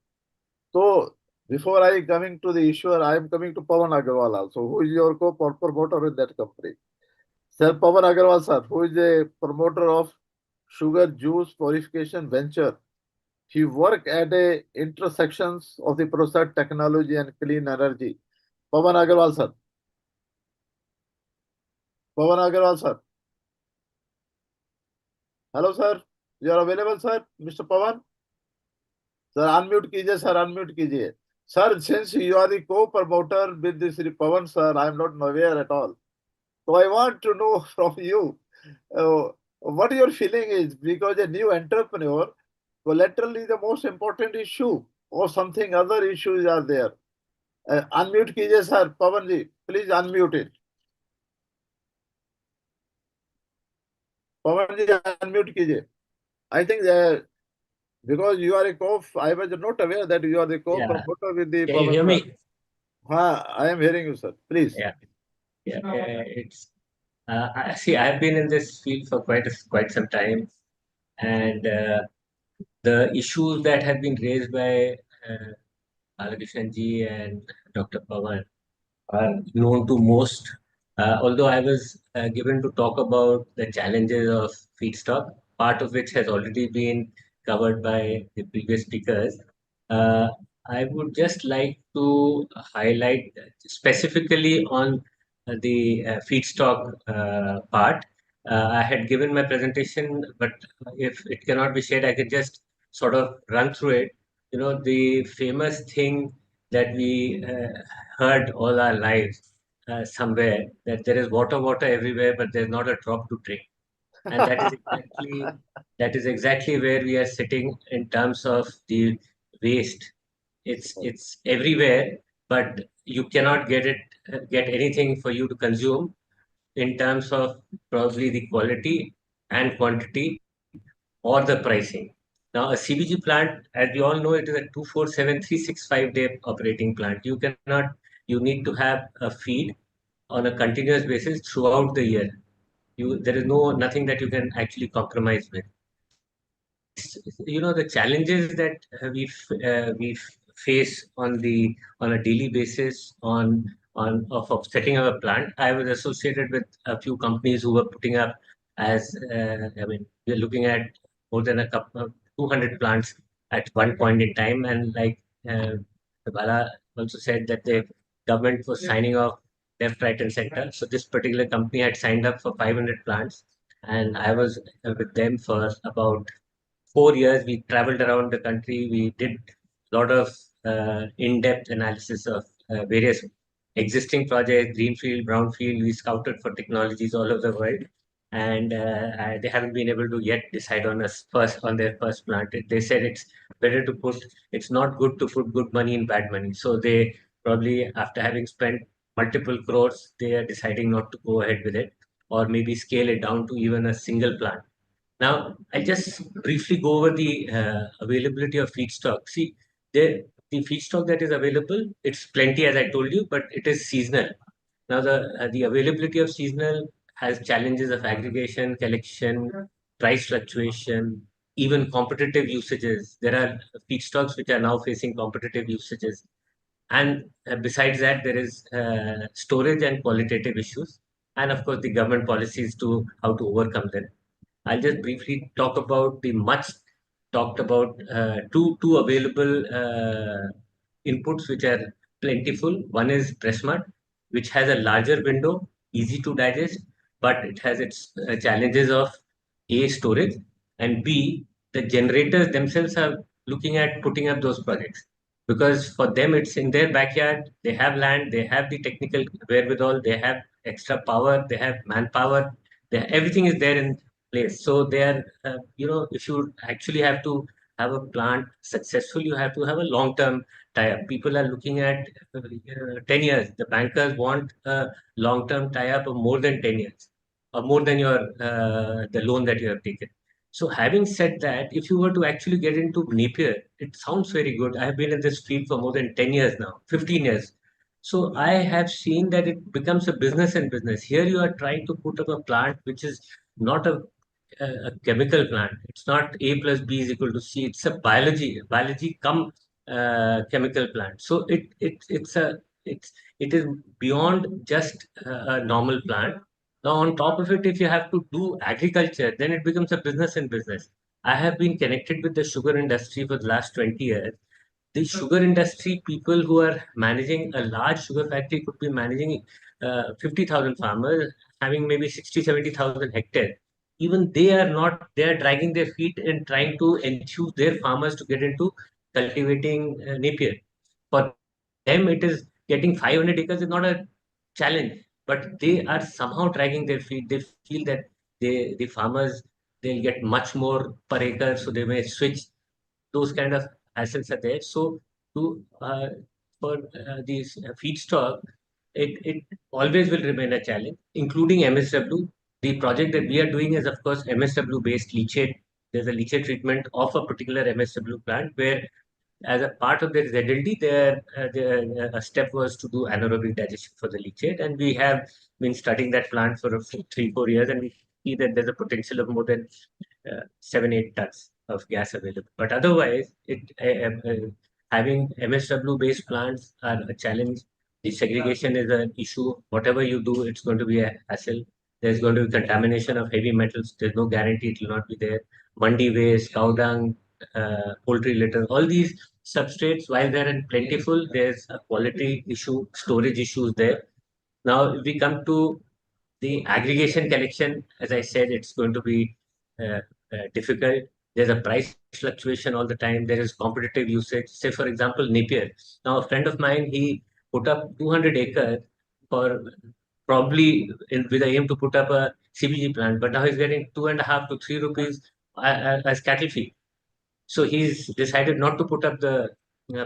So before I coming to the issuer, I am coming to Pawan Agarwal also, who is your co-promoter in that company. Sir, Pawan Agarwal, sir, who is the promoter of Sugar Juice Purification Venture. He work at the intersections of the process technology and clean energy. Pawan Agarwal, sir. Pawan Agarwal, sir. Hello, sir. You are available, sir, Mr. Pawan? Sir, unmute कीजिए, sir, unmute कीजिए. Sir, since you are the co-promoter with this Pawan, sir, I am not aware at all. So I want to know from you what your feeling is, because a new entrepreneur, collateral is the most important issue, or something other issues are there. Unmute कीजिए, sir, Pawan ji, please unmute it. Pawan ji, unmute कीजिए. I think that because you are a I was not aware that you are the co-promoter with the Can you Pawan, hear sir. me? I am hearing you, sir. Please. Yeah, it's see, I've been in this field for quite some time, and the issues that have been raised by Balakrishnan ji and Dr. Pawan are known to most. Although I was given to talk about the challenges of feedstock, part of which has already been covered by the previous speakers. Uh, I would just like to highlight specifically on the feedstock part. I had given my presentation, but if it cannot be shared, I could just sort of run through it. You know, the famous thing that we heard all our lives somewhere, that there is water everywhere, but there's not a drop to drink. And that is exactly where we are sitting in terms of the waste. It's everywhere, but you cannot get anything for you to consume in terms of probably the quality and quantity or the pricing. Now, a CBG plant, as we all know, it is a 247, 365-day operating plant. You need to have a feed on a continuous basis throughout the year. There is nothing that you can actually compromise with. The challenges that we face on a daily basis of setting up a plant. I was associated with a few companies who were putting up we're looking at more than a couple of 200 plants at one point in time, and like Bala also said that the government was signing off left, right, and center. So this particular company had signed up for 500 plants, and I was with them for about 4 years. We traveled around the country. We did a lot of in-depth analysis of various existing projects, greenfield, brownfield. We scouted for technologies all over the world, and they haven't been able to yet decide on their first plant. They said it's not good to put good money in bad money. So they probably, after having spent multiple crores, they are deciding not to go ahead with it, or maybe scale it down to even a single plant. Now, I'll just briefly go over the availability of feedstock. See, the feedstock that is available, it's plenty, as I told you, but it is seasonal. Now, the availability of seasonal has challenges of aggregation, collection, price fluctuation, even competitive usages. There are feedstocks which are now facing competitive usages. And besides that, there is storage and qualitative issues, and of course, the government policies to how to overcome them. I'll just briefly talk about the much talked about two available inputs which are plentiful. One is press mud, which has a larger window, easy to digest, but it has its challenges of A, storage, and B, the generators themselves are looking at putting up those projects, because for them it's in their backyard, they have land, they have the technical wherewithal, they have extra power, they have manpower, everything is there in place. So they are, if you actually have to have a plant successful, you have to have a long-term tie-up. People are looking at 10 years. The bankers want a long-term tie-up of more than 10 years, or more than the loan that you have taken. So having said that, if you were to actually get into Napier, it sounds very good. I have been in this field for more than 10 years now, 15 years. So I have seen that it becomes a business and business. Here you are trying to put up a plant which is not a chemical plant. It's not A plus B is equal to C. It's a biology come chemical plant. So it is beyond just a normal plant. Now on top of it, if you have to do agriculture, then it becomes a business and business. I have been connected with the sugar industry for the last 20 years. The sugar industry people who are managing a large sugar factory could be managing 50,000 farmers, having maybe 60, 70,000 hectares. even they are dragging their feet in trying to enthuse their farmers to get into cultivating Napier. For them, it is getting 500 acres is not a challenge, but they are somehow dragging their feet. They feel that the farmers, they'll get much more per acre, so they may switch. Those kind of assets are there. So to for these feedstock, it always will remain a challenge, including MSW. The project that we are doing is, of course, MSW based leachate. There's a leachate treatment of a particular MSW plant where, as a part of their ZLD, a step was to do anaerobic digestion for the leachate, and we have been studying that plant for 3-4 years, and we see that there's a potential of more than 7-8 tons of gas available. But otherwise, having MSW-based plants are a challenge. The segregation is an issue. Whatever you do, it's going to be a hassle. There's going to be contamination of heavy metals. There's no guarantee it will not be there. Mandi waste, cow dung, poultry litter, all these substrates, while they're plentiful, there's a quality issue, storage issues there. Now, if we come to the aggregation collection, as I said, it's going to be difficult. There's a price fluctuation all the time. There is competitive usage. Say, for example, Napier. Now, a friend of mine, he put up 200 acres for probably with the aim to put up a CBG plant, but now he's getting 2.5 to 3 rupees as cattle feed. So he's decided not to put up the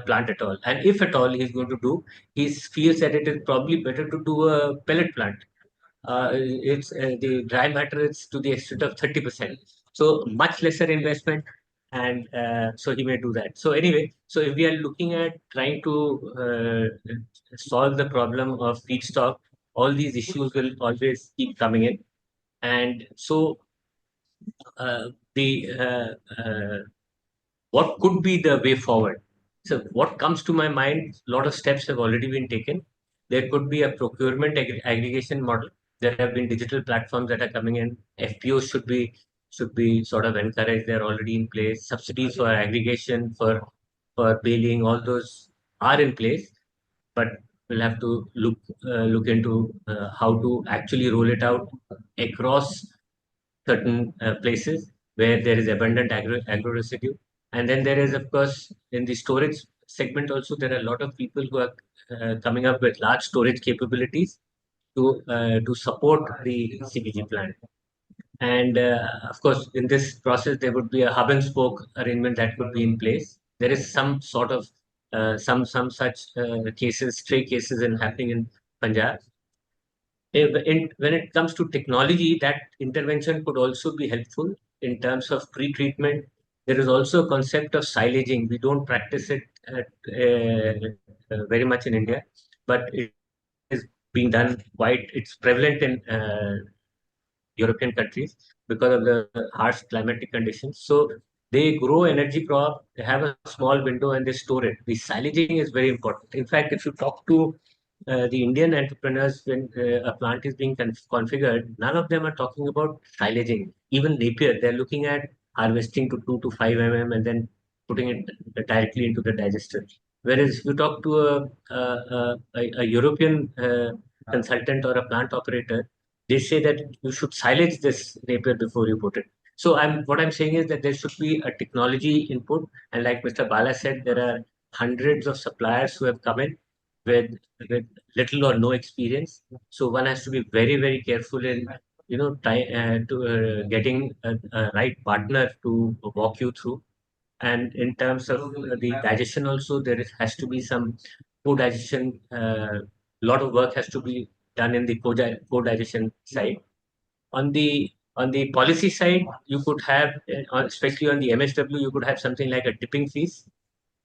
plant at all. And if at all he's going to do, he feels that it is probably better to do a pellet plant. It's the dry matter is to the extent of 30%. So much lesser investment, and so he may do that. So anyway, so if we are looking at trying to solve the problem of feedstock, all these issues will always keep coming in. And so the what could be the way forward? So what comes to my mind, a lot of steps have already been taken. There could be a procurement aggregation model. There have been digital platforms that are coming in. FPOs should be sort of encouraged. They're already in place. Subsidies for aggregation, for baling, all those are in place. But we'll have to look into how to actually roll it out across certain places where there is abundant agro residue. And then there is, of course, in the storage segment also, there are a lot of people who are coming up with large storage capabilities to support the CBG plant. And of course, in this process, there would be a hub and spoke arrangement that would be in place. There is some sort of some such cases, stray cases, in happening in Punjab. When it comes to technology, that intervention could also be helpful in terms of pre-treatment. There is also a concept of silaging. We don't practice it very much in India, but it is being done quite. It's prevalent in European countries because of the harsh climatic conditions. So they grow energy crop, they have a small window and they store it. The silaging is very important. In fact, if you talk to the Indian entrepreneurs, when a plant is being configured, none of them are talking about silaging. Even Napier, they're looking at harvesting to 2 to 5 and then putting it directly into the digester. Whereas if you talk to a European consultant or a plant operator, they say that you should silage this Napier before you put it. So what I'm saying is that there should be a technology input, and like Mr. Bala said, there are hundreds of suppliers who have come in with little or no experience. So one has to be very, very careful in getting a right partner to walk you through. And in terms of the digestion also, has to be some co-digestion. Lot of work has to be done in the co-digestion side. On the policy side, you could have, especially on the MSW, you could have something like a tipping fees,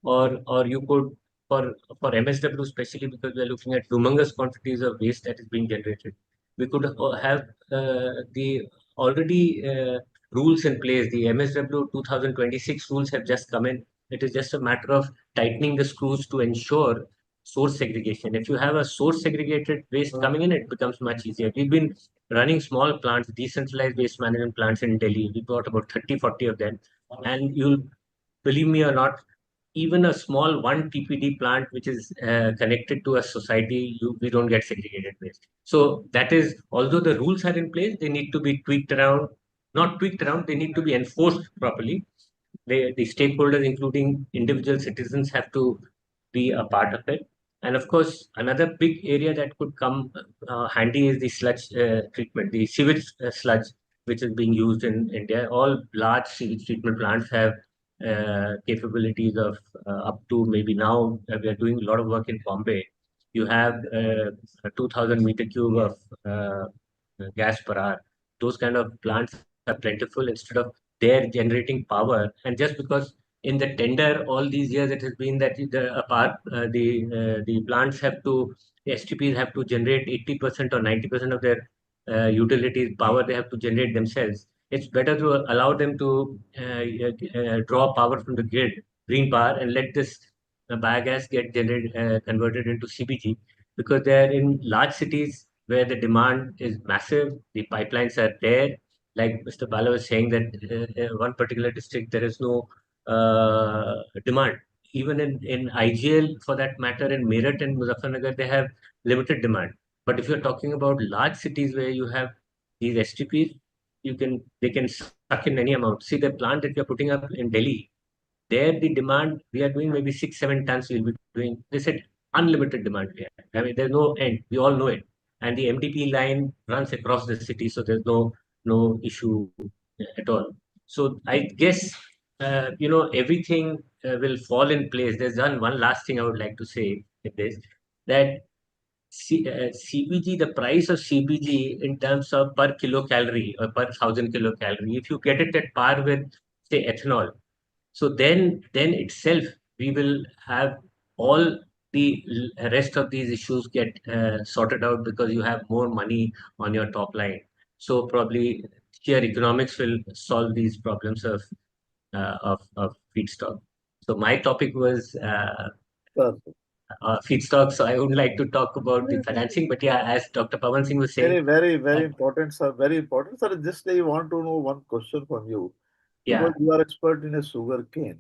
or you could, for MSW especially, because we are looking at humongous quantities of waste that is being generated. We could have the already rules in place. The MSW 2026 rules have just come in. It is just a matter of tightening the screws to ensure source segregation. If you have a source segregated waste coming in, it becomes much easier. We've been running small plants, decentralized waste management plants in Delhi. We got about 30-40 of them. And you'll believe me or not, even a small 1 TPD plant which is connected to a society, we don't get segregated waste. So that is, although the rules are in place, they need to be tweaked around not tweaked around, they need to be enforced properly. The stakeholders, including individual citizens, have to be a part of it. And of course, another big area that could come handy is the sludge treatment, the sewage sludge, which is being used in India. All large sewage treatment plants have capabilities of up to, maybe now we are doing a lot of work in Bombay. You have a 2000 meter cube of gas per hour. Those kind of plants are plentiful. Instead of they're generating power, and just because in the tender all these years it has been that the plants have to, the STPs have to generate 80% or 90% of their utilities power they have to generate themselves. It's better to allow them to draw power from the grid, green power, and let this biogas get converted into CBG, because they are in large cities where the demand is massive, the pipelines are there. Like Mr. Bala was saying that one particular district there is no demand. Even in IGL, for that matter, in Meerut and Muzaffarnagar, they have limited demand. But if you're talking about large cities where you have these STPs, they can suck in any amount. See the plant that we are putting up in Delhi, there the demand we are doing maybe 6-7 tons we'll be doing. They said unlimited demand we have. I mean, there's no end. We all know it. And the MDP line runs across the city, so there's no issue at all. So I guess everything will fall in place. There's one last thing I would like to say in this, that CBG, the price of CBG in terms of per kilocalorie or per 1,000 kilocalorie, if you get it at par with, say, ethanol, so then itself we will have all the rest of these issues get sorted out, because you have more money on your top line. So probably sheer economics will solve these problems of feedstock. So my topic was Perfect. feedstock. So I would like to talk about the financing, but yeah, as Dr. Pawan Singh was Very, saying, very, very uh, important, sir. Very important, sir. Just I want to know one question from you, because yeah, you are expert in a sugar cane.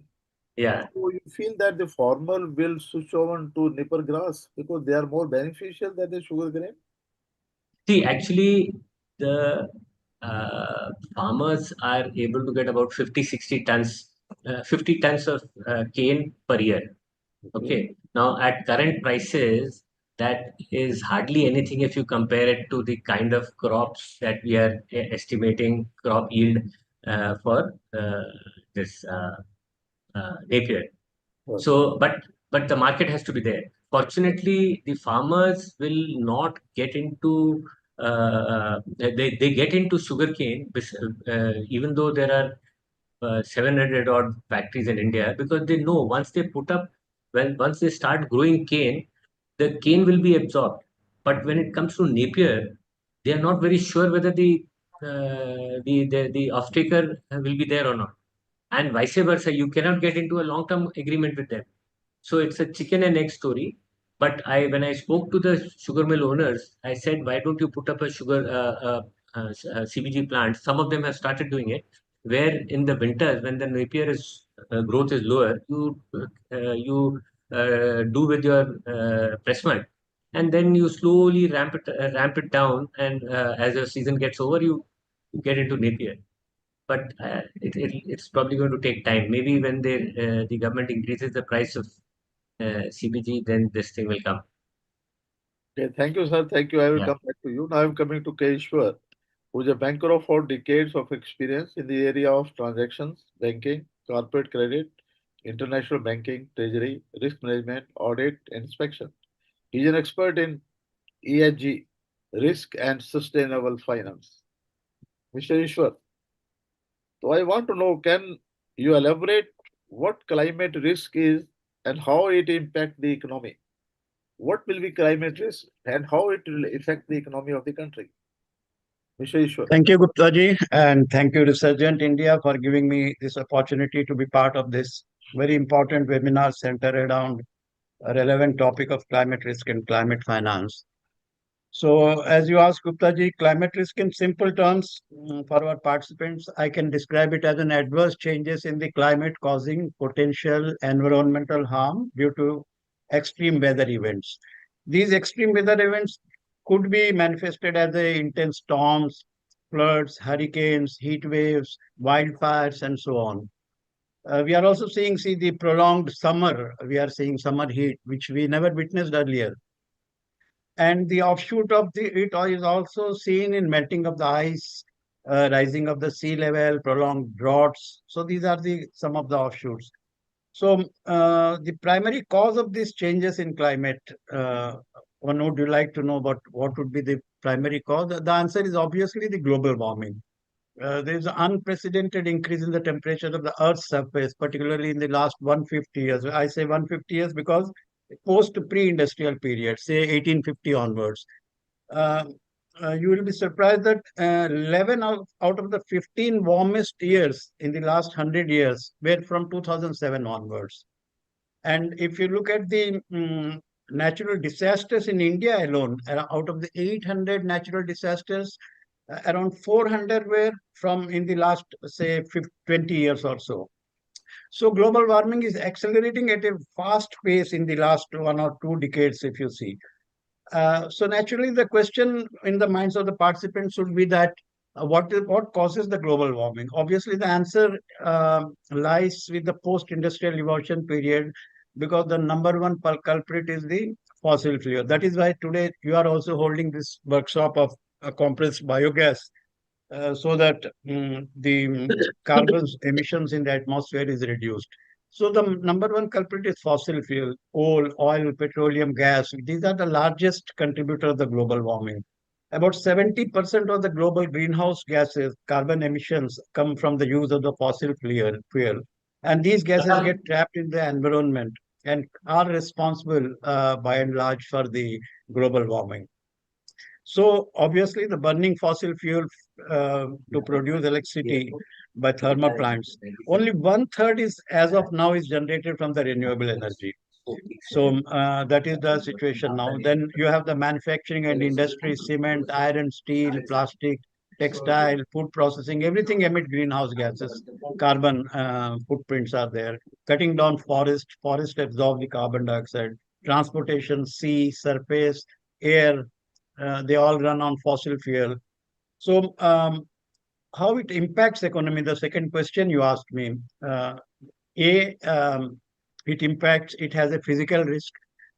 yeah. So you feel that the farmer will switch on to nipper grass because they are more beneficial than the sugar cane? See, actually, the farmers are able to get about 50 tons of cane per year. Okay. Okay. Now, at current prices, that is hardly anything if you compare it to the kind of crops that we are estimating crop yield for this Napier. Perfect. So, but the market has to be there. Fortunately, the farmers will not get into they get into sugarcane, even though there are 700 odd factories in India, because they know once they put up, once they start growing cane, the cane will be absorbed. But when it comes to Napier, they are not very sure whether the off-taker will be there or not, and vice versa. You cannot get into a long-term agreement with them. So it's a chicken and egg story. But when I spoke to the sugar mill owners, I said, why don't you put up a CBG plant? Some of them have started doing it, where in the winters when the Napier is growth is lower, you do with your press mud, and then you slowly ramp it down, and as the season gets over, you get into Napier. But it's probably going to take time. Maybe when the government increases the price of CBG, then this thing will come. Okay, thank you, sir. Thank you. I will Yeah. come back to you. Now I'm coming to K. Ishwar, who is a banker of 4 decades of experience in the area of transactions, banking, corporate credit, international banking, treasury, risk management, audit, and inspection. He's an expert in ESG, risk and sustainable finance. Mr. Ishwar, so I want to know, can you elaborate what climate risk is and how it impacts the economy? What will be climate risk and how it will affect the economy of the country? Mr. Ishwar. Thank you, Gupta ji, and thank you, Resurgent India, for giving me this opportunity to be part of this very important webinar centered around a relevant topic of climate risk and climate finance. So, as you asked, Gupta ji, climate risk in simple terms for our participants, I can describe it as an adverse changes in the climate causing potential environmental harm due to extreme weather events. These extreme weather events could be manifested as intense storms, floods, hurricanes, heat waves, wildfires, and so on. We are also seeing, the prolonged summer. We are seeing summer heat, which we never witnessed earlier. And the offshoot of it is also seen in melting of the ice, rising of the sea level, prolonged droughts. So these are some of the offshoots. So the primary cause of these changes in climate, one would you like to know about what would be the primary cause? The answer is obviously the global warming. There is an unprecedented increase in the temperature of the Earth's surface, particularly in the last 150 years. I say 150 years because post pre-industrial period, say 1850 onwards. Uh, you will be surprised that 11 out of the 15 warmest years in the last 100 years were from 2007 onwards. And if you look at the natural disasters in India alone, out of the 800 natural disasters, around 400 were from in the last, say, 20 years or so. So global warming is accelerating at a fast pace in the last 1 or 2 decades, if you see. So naturally, the question in the minds of the participants should be that what causes the global warming? Obviously, the answer lies with the post-industrial evolution period, because the number one culprit is the fossil fuel. That is why today you are also holding this workshop of compressed biogas, so that the carbon emissions in the atmosphere is reduced. So the number one culprit is fossil fuel, coal, oil, petroleum, gas. These are the largest contributor of the global warming. About 70% of the global greenhouse gases, carbon emissions, come from the use of the fossil fuel. And these gases get trapped in the environment and are responsible by and large for the global warming. So obviously, the burning fossil fuel to produce electricity by thermal plants, only 1/3 is, as of now, is generated from the renewable energy. So that is the situation now. Then you have the manufacturing and industry, cement, iron, steel, plastic, textile, food processing, everything emit greenhouse gases. Carbon footprints are there. Cutting down forest absorb the carbon dioxide. Transportation, sea, surface, air, they all run on fossil fuel. So how it impacts economy, the second question you asked me. A, it has a physical risk,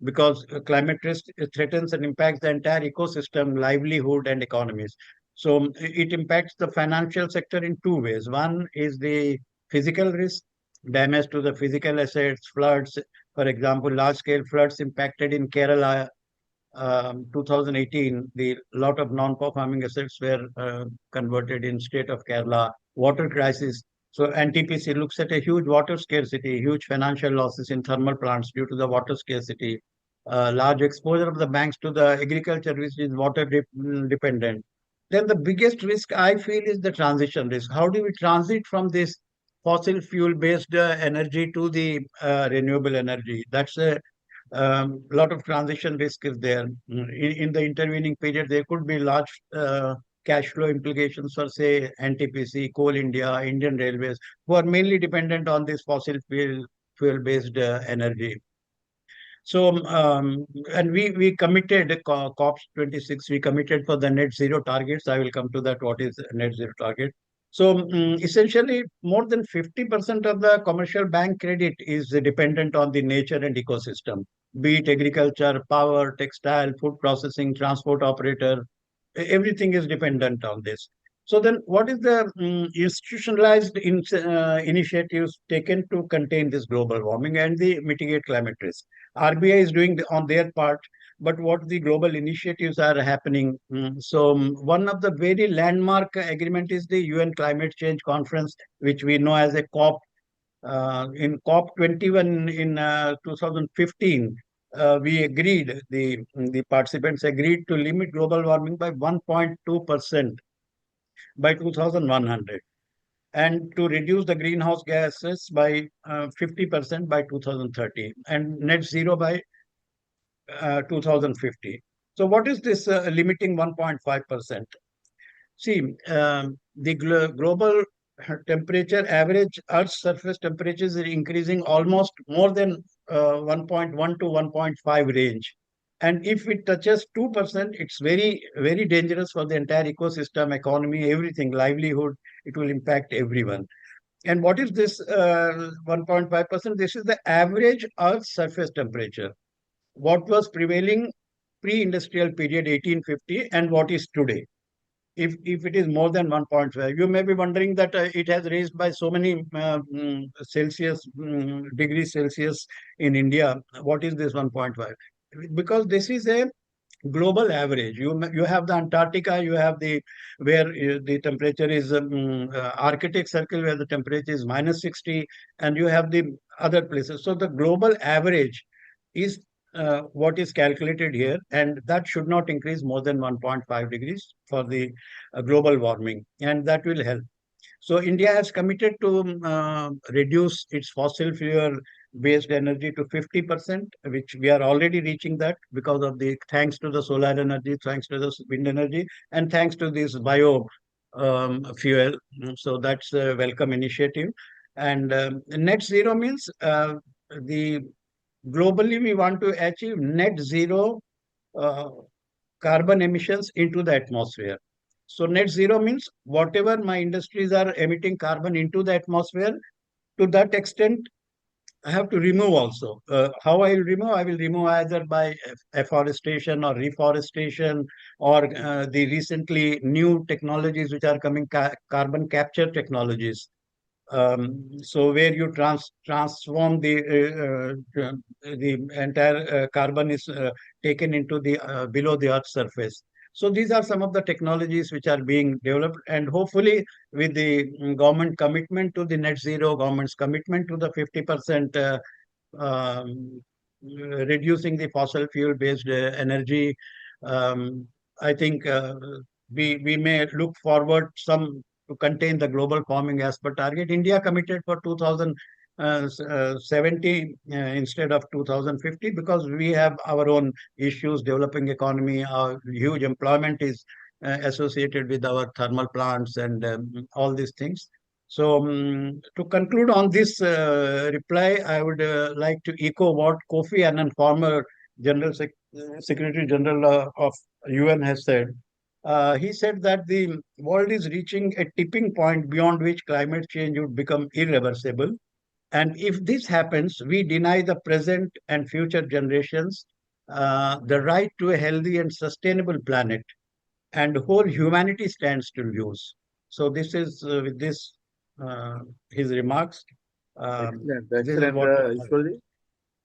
because climate risk threatens and impacts the entire ecosystem, livelihood, and economies. So it impacts the financial sector in two ways. One is the physical risk, damage to the physical assets, floods. For example, large-scale floods impacted in Kerala 2018, the lot of non-performing assets were converted in state of Kerala. Water crisis. So NTPC looks at a huge water scarcity, huge financial losses in thermal plants due to the water scarcity, large exposure of the banks to the agriculture, which is water dependent. Then the biggest risk I feel is the transition risk. How do we transit from this fossil fuel based energy to the renewable energy? That's a lot of transition risk is there. In the intervening period, there could be large cash flow implications for, say, NTPC, Coal India, Indian Railways, who are mainly dependent on this fossil fuel-based energy. So, and we committed, COP26, we committed for the net zero targets. I will come to that, what is net zero target. So essentially, more than 50% of the commercial bank credit is dependent on the nature and ecosystem, be it agriculture, power, textile, food processing, transport operator, everything is dependent on this. So then what is the institutionalized initiatives taken to contain this global warming and the mitigate climate risk? RBI is doing on their part, but what the global initiatives are happening. So one of the very landmark agreement is the UN Climate Change Conference, which we know as a COP. In COP21 in 2015, we agreed, the participants agreed to limit global warming by 1.2% by 2100, and to reduce the greenhouse gases by 50% by 2030, and net zero by 2050. So what is this limiting 1.5%? See, the global temperature, average Earth's surface temperatures are increasing almost more than 1.1 to 1.5 range. And if it touches 2%, it's very, very dangerous for the entire ecosystem, economy, everything, livelihood. It will impact everyone. And what is this 1.5%? This is the average Earth surface temperature. What was prevailing pre-industrial period 1850 and what is today. If it is more than 1.5, you may be wondering that it has raised by so many degrees Celsius in India. What is this 1.5? Because this is a global average. You have the Antarctica, you have the where the temperature is Arctic Circle where the temperature is -60, and you have the other places. So the global average is what is calculated here, and that should not increase more than 1.5 degrees for the global warming, and that will help. So India has committed to reduce its fossil fuel based energy to 50%, which we are already reaching that because of the thanks to the solar energy, thanks to the wind energy, and thanks to this bio fuel. So that's a welcome initiative. And net zero means the globally we want to achieve net zero uh, carbon emissions into the atmosphere. So net zero means whatever my industries are emitting carbon into the atmosphere, to that extent, I have to remove also. How I will remove? I will remove either by afforestation or reforestation or the recently new technologies which are coming, carbon capture technologies. So where you transform the entire carbon is taken into the below the earth surface. So these are some of the technologies which are being developed, and hopefully with the government commitment to the net zero, government's commitment to the 50% um, reducing the fossil fuel based energy, um, I think we may look forward some to contain the global warming as per target. India committed for 2070 instead of 2050 because we have our own issues, developing economy, our huge employment is associated with our thermal plants and all these things. So to conclude on this reply, I would like to echo what Kofi Annan, former Secretary General of UN, has said. He said that the world is reaching a tipping point beyond which climate change would become irreversible. And if this happens, we deny the present and future generations the right to a healthy and sustainable planet, and whole humanity stands to lose. So this is with this his remarks. Excellent, This is excellent, what. Ishwarji.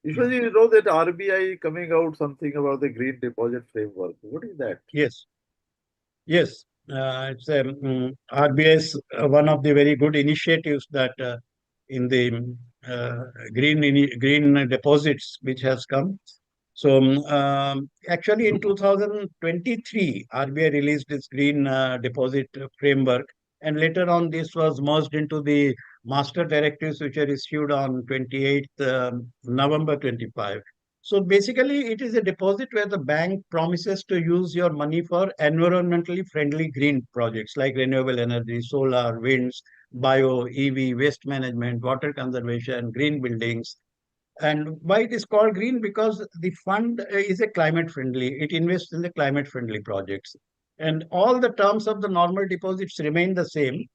Ishwarji, you know that RBI coming out something about the green deposit framework. What is that? Yes, yes. It's RBS, one of the very good initiatives that in the green deposits which has come. So actually in 2023, RBI released its green deposit framework, and later on this was merged into the master directives which are issued on 28th November 25. So basically, it is a deposit where the bank promises to use your money for environmentally friendly green projects like renewable energy, solar, winds, bio, EV, waste management, water conservation, green buildings. And why it is called green? Because the fund is a climate friendly, it invests in the climate friendly projects. And all the terms of the normal deposits remain the same,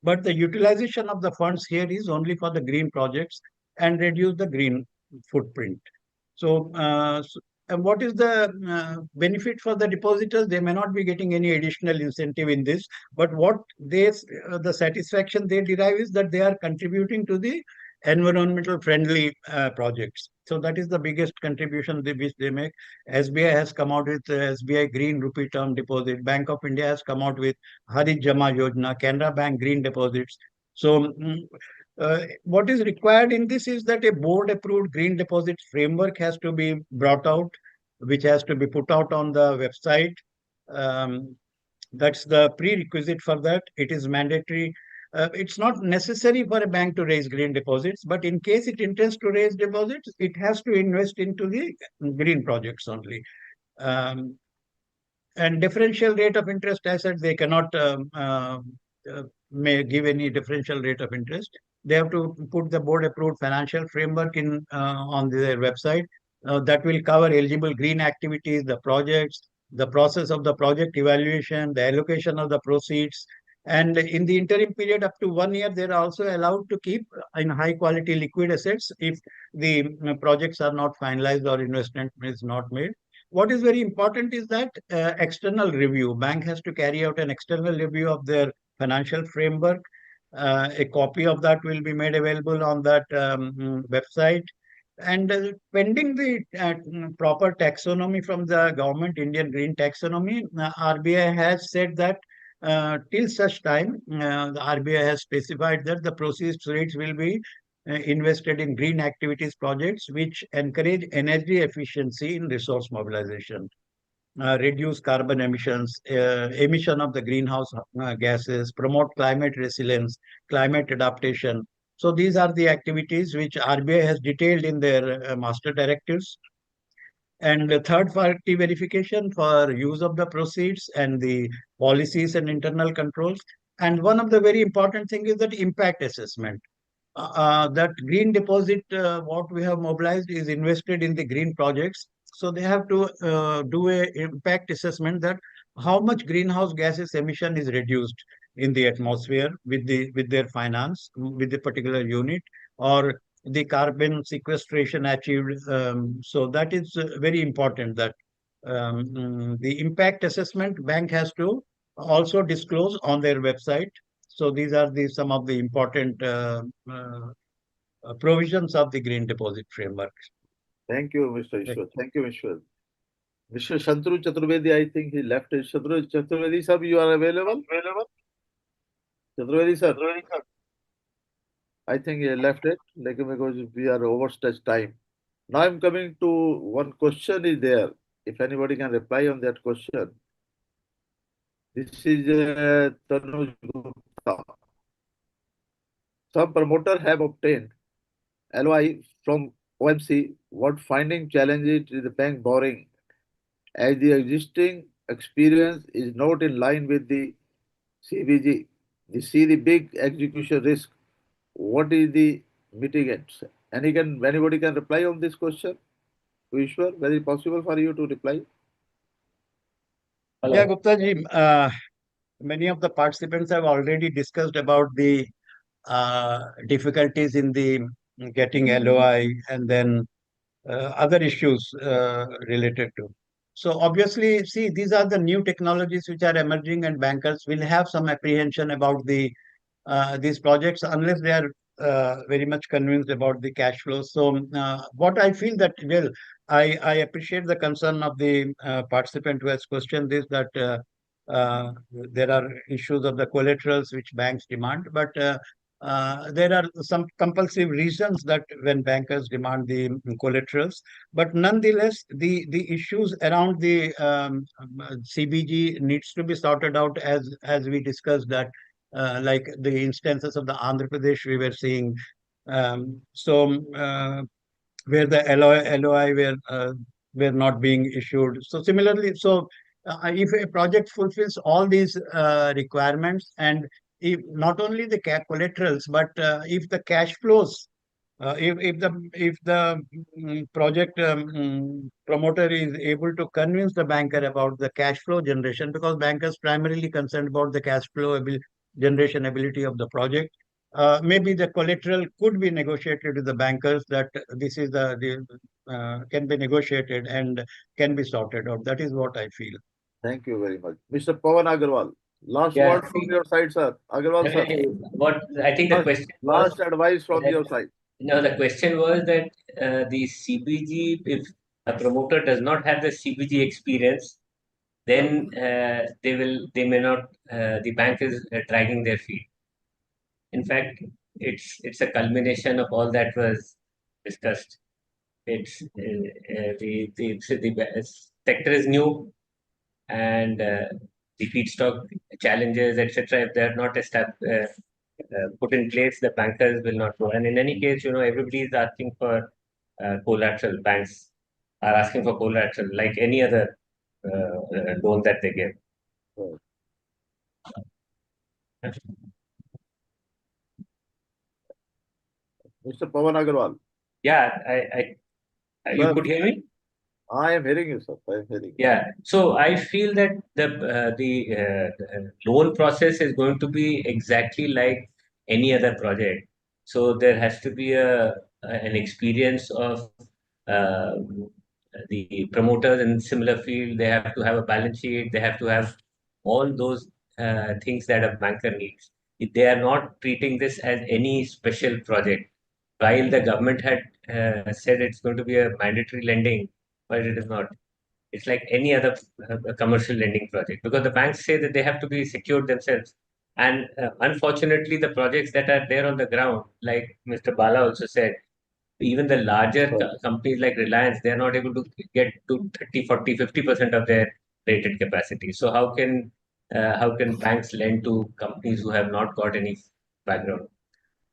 but the utilization of the funds here is only for the green projects and reduce the green footprint. So, and what is the benefit for the depositors? They may not be getting any additional incentive in this, but what the satisfaction they derive is that they are contributing to the environmental friendly projects. So that is the biggest contribution which they make. SBI has come out with SBI Green Rupee Term Deposit. Bank of India has come out with Harit Jama Yojana, Canara Bank Green Deposits. So what is required in this is that a board approved green deposit framework has to be brought out, which has to be put out on the website. Um, that's the prerequisite for that. It is mandatory. It's not necessary for a bank to raise green deposits, but in case it intends to raise deposits, it has to invest into the green projects only. Um, and differential rate of interest, I said they cannot may give any differential rate of interest. They have to put the board approved financial framework in on their website. that will cover eligible green activities, the projects, the process of the project evaluation, the allocation of the proceeds. And in the interim period up to 1 year, they are also allowed to keep in high quality liquid assets if the projects are not finalized or investment is not made. What is very important is that external review. Bank has to carry out an external review of their financial framework. A copy of that will be made available on that website. And pending the proper taxonomy from the government, Indian Green Taxonomy, RBI has said that till such time, the RBI has specified that the proceeds rates will be invested in green activities projects which encourage energy efficiency in resource mobilization, reduce carbon emissions, emission of the greenhouse gases, promote climate resilience, climate adaptation. So these are the activities which RBI has detailed in their master directives. And the third party verification for use of the proceeds and the policies and internal controls. And one of the very important thing is that impact assessment. That green deposit, what we have mobilized is invested in the green projects. So they have to do a impact assessment that how much greenhouse gases emission is reduced in the atmosphere with their finance, with the particular unit, or the carbon sequestration achieved. So that is very important that the impact assessment bank has to also disclose on their website. So these are some of the important provisions of the green deposit framework. Thank you, Mr. Ishwar. Thank you, Ishwar. Mr. Shantru Chaturvedi, I think he left. Shantru Chaturvedi, sir, you are available? Chaturvedi, sir. I think he left it, like, because we are overstretched time. Now I'm coming to one question is there. If anybody can reply on that question. This is Tanuj Gupta. Some promoter have obtained LOI from OMC. What finding challenges is the bank borrowing, as the existing experience is not in line with the CBG. They see the big execution risk. What is the mitigants? Anybody can reply on this question? Ishwar, whether it possible for you to reply? Yeah, Gupta ji, many of the participants have already discussed about the difficulties in the getting LOI and then other issues related to. So obviously, see, these are the new technologies which are emerging, and bankers will have some apprehension about these projects unless they are very much convinced about the cash flow. So what I feel that, well, I appreciate the concern of the participant who has questioned this, that there are issues of the collaterals which banks demand, but there are some compulsive reasons that when bankers demand the collaterals, but nonetheless, the issues around the CBG needs to be sorted out as we discussed that, like the instances of the Andhra Pradesh we were seeing. Where the LOI were not being issued. So similarly, if a project fulfills all these requirements, and if not only the collaterals, but if the cash flows, if the project promoter is able to convince the banker about the cash flow generation, because bankers primarily concerned about the cash flow generation ability of the project, maybe the collateral could be negotiated with the bankers, that this is can be negotiated and can be sorted out. That is what I feel. Thank you very much. Mr. Pawan Agarwal, last Yeah. word from your side, sir. Agarwal, sir. What I think the question was, Last advice from your side. no, the question was that the CBG, if a promoter does not have the CBG experience, then they may not, the bank is dragging their feet. In fact, it's a culmination of all that was discussed. It's the sector is new, and the feedstock challenges, etc. If they are not put in place, the bankers will not go. And in any case, everybody is asking for collateral. Banks are asking for collateral, like any other loan that they give. Mr. Pawan Agarwal. Yeah, You could hear me? I am hearing you, sir. I am hearing you. Yeah. So I feel that the loan process is going to be exactly like any other project. So there has to be an experience of uh, the promoters in similar field. They have to have a balance sheet. They have to have all those things that a banker needs. They are not treating this as any special project. While the government had said it's going to be a mandatory lending, but it is not. It's like any other commercial lending project because the banks say that they have to be secured themselves. And unfortunately, the projects that are there on the ground, like Mr. Bala also said, even the larger companies like Reliance, they are not able to get to 30, 40, 50% of their rated capacity. So how can banks lend to companies who have not got any background?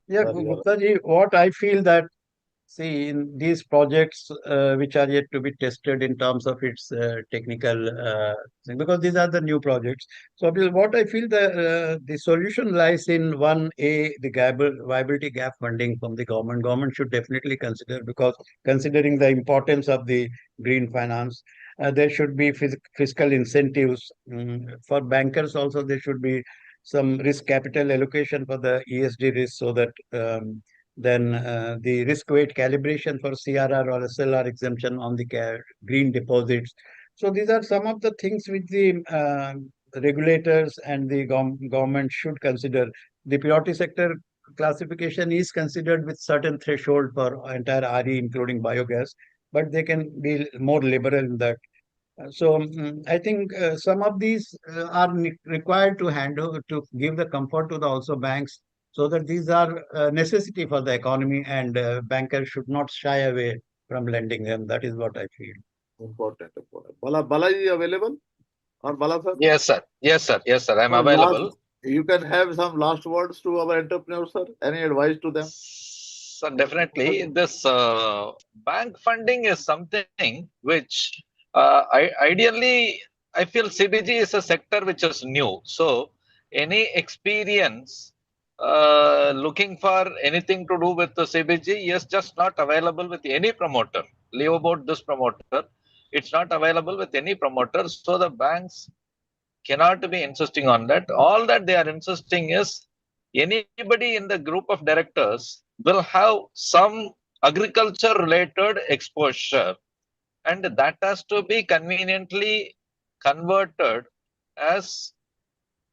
Yeah, Sir, you are Gupta ji, what I feel that, see, in these projects which are yet to be tested in terms of its technical thing, because these are the new projects. So what I feel the solution lies in one, the viability gap funding from the government. Government should definitely consider, because considering the importance of the green finance, there should be fiscal incentives. For bankers also, there should be some risk capital allocation for the ESG risk, so that then the risk weight calibration for CRR or SLR exemption on the green deposits. So these are some of the things which the regulators and the government should consider. The priority sector classification is considered with certain threshold for entire RE, including biogas, but they can be more liberal in that. I think some of these are required to handle, to give the comfort to the also banks, so that these are necessity for the economy, and bankers should not shy away from lending them. That is what I feel. important. Bala is available? Or Bala sir? Yes, sir. Yes, sir. Yes, sir. I'm So available. you can have some last words to our entrepreneurs, sir. Any advice to them? So definitely, this bank funding is something which ideally I feel CBG is a sector which is new. So any experience looking for anything to do with the CBG is just not available with any promoter. Leave about this promoter. It's not available with any promoter. So the banks cannot be insisting on that. All that they are insisting is anybody in the group of directors will have some agriculture related exposure, and that has to be conveniently converted as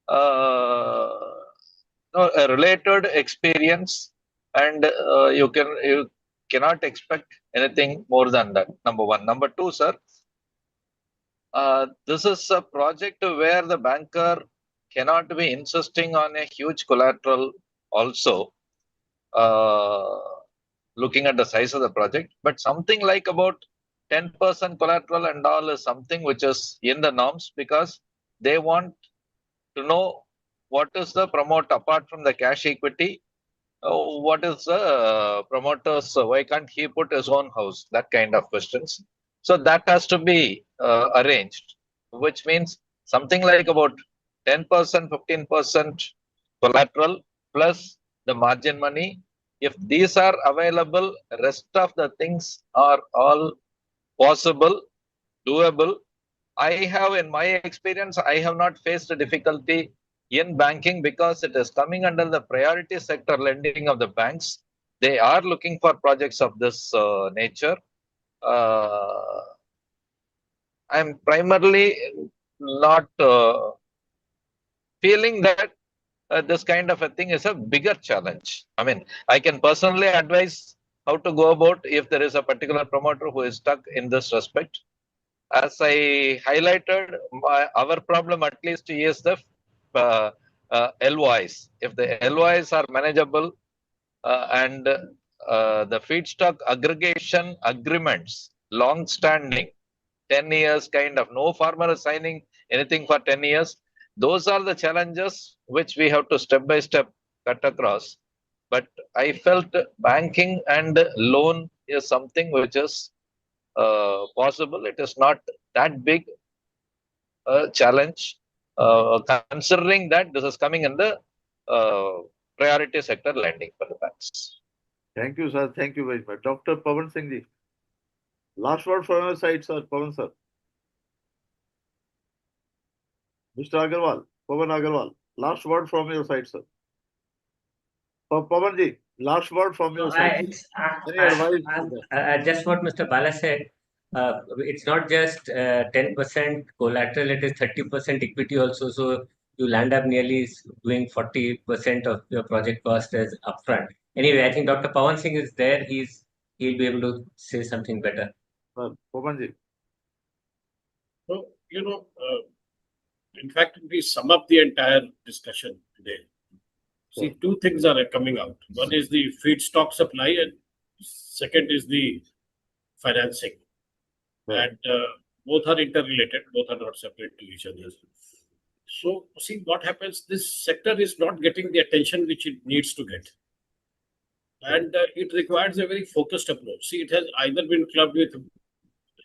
a related experience, and you cannot expect anything more than that. Number one. Number two, sir, this is a project where the banker cannot be insisting on a huge collateral also, uh, looking at the size of the project, but something like about 10% collateral and all is something which is in the norms, because they want to know what is the promoter apart from the cash equity. What is the promoter's, why can't he put his own house? That kind of questions. So that has to be arranged, which means something like about 10%, 15% collateral plus the margin money. If these are available, rest of the things are all possible, doable. I have, in my experience, I have not faced a difficulty in banking because it is coming under the priority sector lending of the banks. They are looking for projects of this nature. Uh, I'm primarily not feeling that this kind of a thing is a bigger challenge. I mean, I can personally advise how to go about if there is a particular promoter who is stuck in this respect. As I highlighted, our problem at least is the LOIs. If the LOIs are manageable and the feedstock aggregation agreements, long standing, 10 years kind of, no farmer is signing anything for 10 years. Those are the challenges which we have to step by step cut across. But I felt banking and loan is something which is possible. It is not that big a challenge, considering that this is coming in the priority sector lending for the banks. Thank you, sir. Thank you very much. Dr. Pawan Singh ji. Last word from your side, sir. Pawan sir. Mr. Agarwal, Pawan Agarwal. Last word from your side, sir. Pawan ji, last word from No, your side. Any advice? just what Mr. Bala said. It's not just 10% collateral; it is 30% equity also. So you land up nearly doing 40% of your project cost as upfront. Anyway, I think Dr. Pawan Singh is there. He'll be able to say something better. Sir, Pawan ji. So, in fact, we sum up the entire discussion today. See, two things are coming out. One is the feedstock supply, and second is the financing. And both are interrelated, both are not separate to each other. So, see what happens, this sector is not getting the attention which it needs to get. And it requires a very focused approach. See, it has either been clubbed with,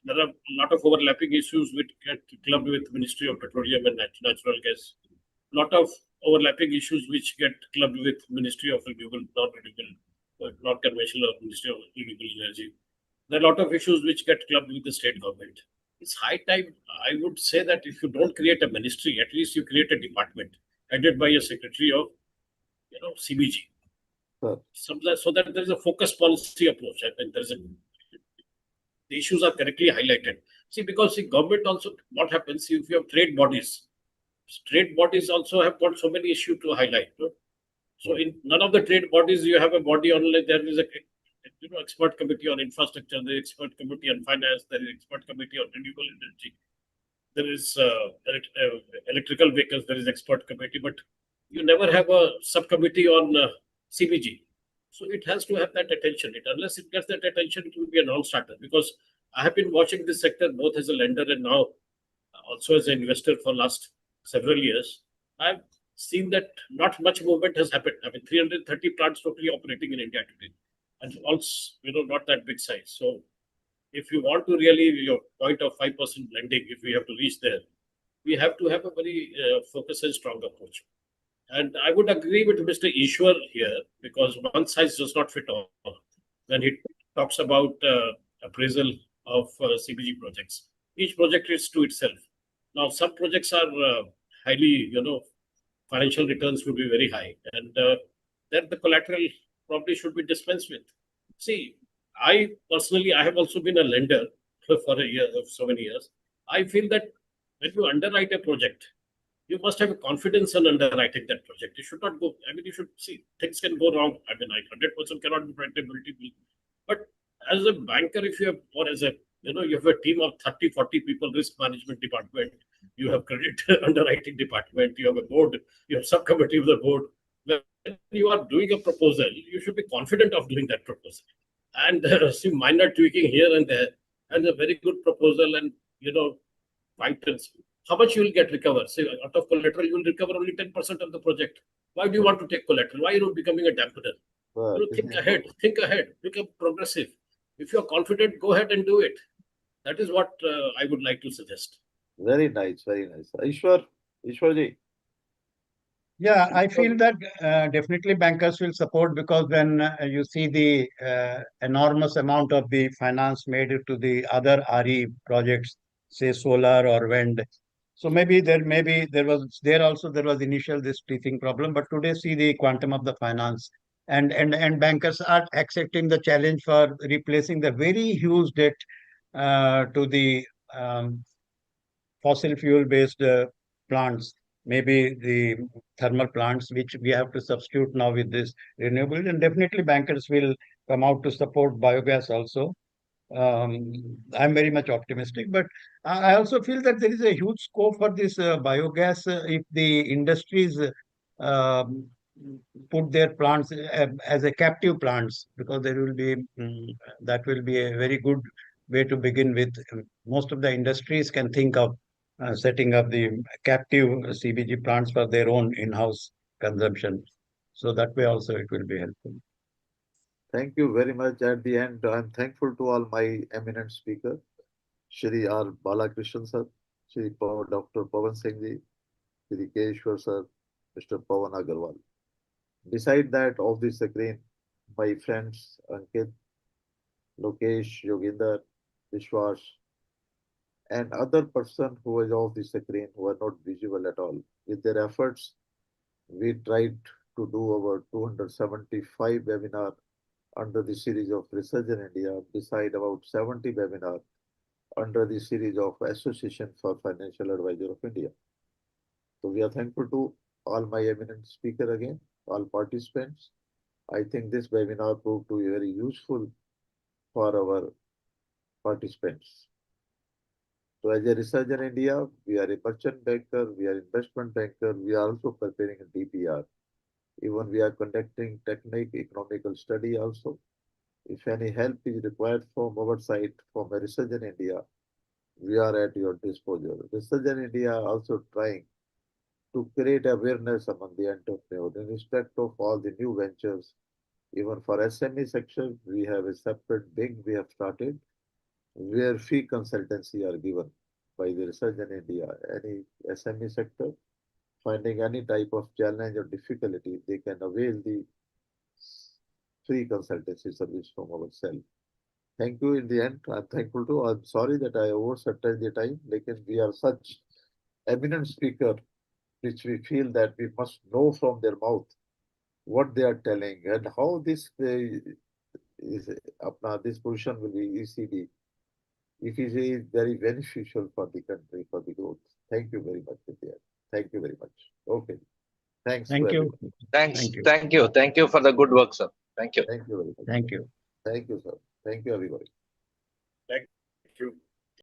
there are a lot of overlapping issues which get clubbed with Ministry of Petroleum and Natural Gas. Lot of overlapping issues which get clubbed with Ministry of Renewable, not conventional, or Ministry of Renewable Energy. There are a lot of issues which get clubbed with the state government. It's high time, I would say, that if you don't create a ministry, at least you create a department headed by a secretary of, CBG. So that there is a focused policy approach. I mean, the issues are correctly highlighted. See, because the government also, what happens if you have trade bodies also have got so many issues to highlight. No? So in none of the trade bodies you have a body on, there is a expert committee on infrastructure, there is expert committee on finance, there is expert committee on renewable energy, there is electrical vehicles, there is expert committee, but you never have a subcommittee on CBG. So it has to have that attention. Unless it gets that attention, it will be a non-starter. Because I have been watching this sector both as a lender and now also as an investor for last several years. I've seen that not much movement has happened. I mean, 330 plants totally operating in India today, and also, not that big size. So if you want to really, your point of 5% blending, if we have to reach there, we have to have a very focused and strong approach. And I would agree with Mr. Ishwar here, because one size does not fit all. When he talks about appraisal of CBG projects, each project is to itself. Now, some projects are highly, financial returns would be very high, and then the collateral probably should be dispensed with. See, I personally, I have also been a lender for a year, of so many years. I feel that when you underwrite a project, you must have a confidence in underwriting that project. You should not go, I mean, you should see, things can go wrong. I mean, 100% cannot be predictability. But as a banker, if you have, or as a, you have a team of 30, 40 people, risk management department, you have credit underwriting department, you have a board, you have subcommittee of the board. When you are doing a proposal, you should be confident of doing that proposal. And see minor tweaking here and there, and a very good proposal, and, vitals. How much you will get recovered? Say, out of collateral, you will recover only 10% of the project. Why do you want to take collateral? Why are you becoming a dampener? Think ahead, become progressive. If you're confident, go ahead and do it. That is what I would like to suggest. Very nice, very nice. Ishwarji. Yeah, I feel that definitely bankers will support, because when you see the enormous amount of the finance made to the other RE projects, say solar or wind. So maybe there was initial this teething problem, but today see the quantum of the finance, and bankers are accepting the challenge for replacing the very huge debt to the fossil fuel based plants, maybe the thermal plants, which we have to substitute now with this renewable. And definitely bankers will come out to support biogas also. I'm very much optimistic, but I also feel that there is a huge scope for this biogas if the industries put their plants as a captive plants, because there will be that will be a very good way to begin with. Most of the industries can think of setting up the captive CBG plants for their own in-house consumption. So that way also it will be helpful. Thank you very much. At the end, I'm thankful to all my eminent speakers, Shri R. Balakrishnan sir, Shri Dr. Pawan Singh ji, Shri K. Ishwar sir, Mr. Pawan Agarwal. Beside that, off the screen, my friends Ankit, Lokesh, Yoginder, Vishwas, and other person who is off the screen who are not visible at all. With their efforts, we tried to do over 275 webinar under the series of Research in India, beside about 70 webinar under the series of Association for Financial Advisor of India. So we are thankful to all my eminent speaker again, all participants. I think this webinar proved to be very useful for our participants. So as a researcher in India, we are a merchant banker, we are investment banker, we are also preparing a DPR. Even we are conducting technical economical study also. If any help is required from our side, from a research in India, we are at your disposal. Research in India also trying to create awareness among the entrepreneurs in respect of all the new ventures. Even for SME section, we have a separate wing we have started where fee consultancy are given by the Research in India. Any SME sector finding any type of challenge or difficulty, they can avail the free consultancy service from ourselves. Thank you in the end. I'm thankful to. I'm sorry that I overstretched the time. Because we are such eminent speaker, which we feel that we must know from their mouth what they are telling and how this is this position will be ECD. It is very beneficial for the country, for the growth. Thank you very much, Vidya. Thank you very much. Okay. Thanks to Thank you. everyone. Thanks. Thank you. Thank you. Thank you for the good work, sir. Thank you. Thank you very much. Thank you. Thank you, sir. Thank you, everybody.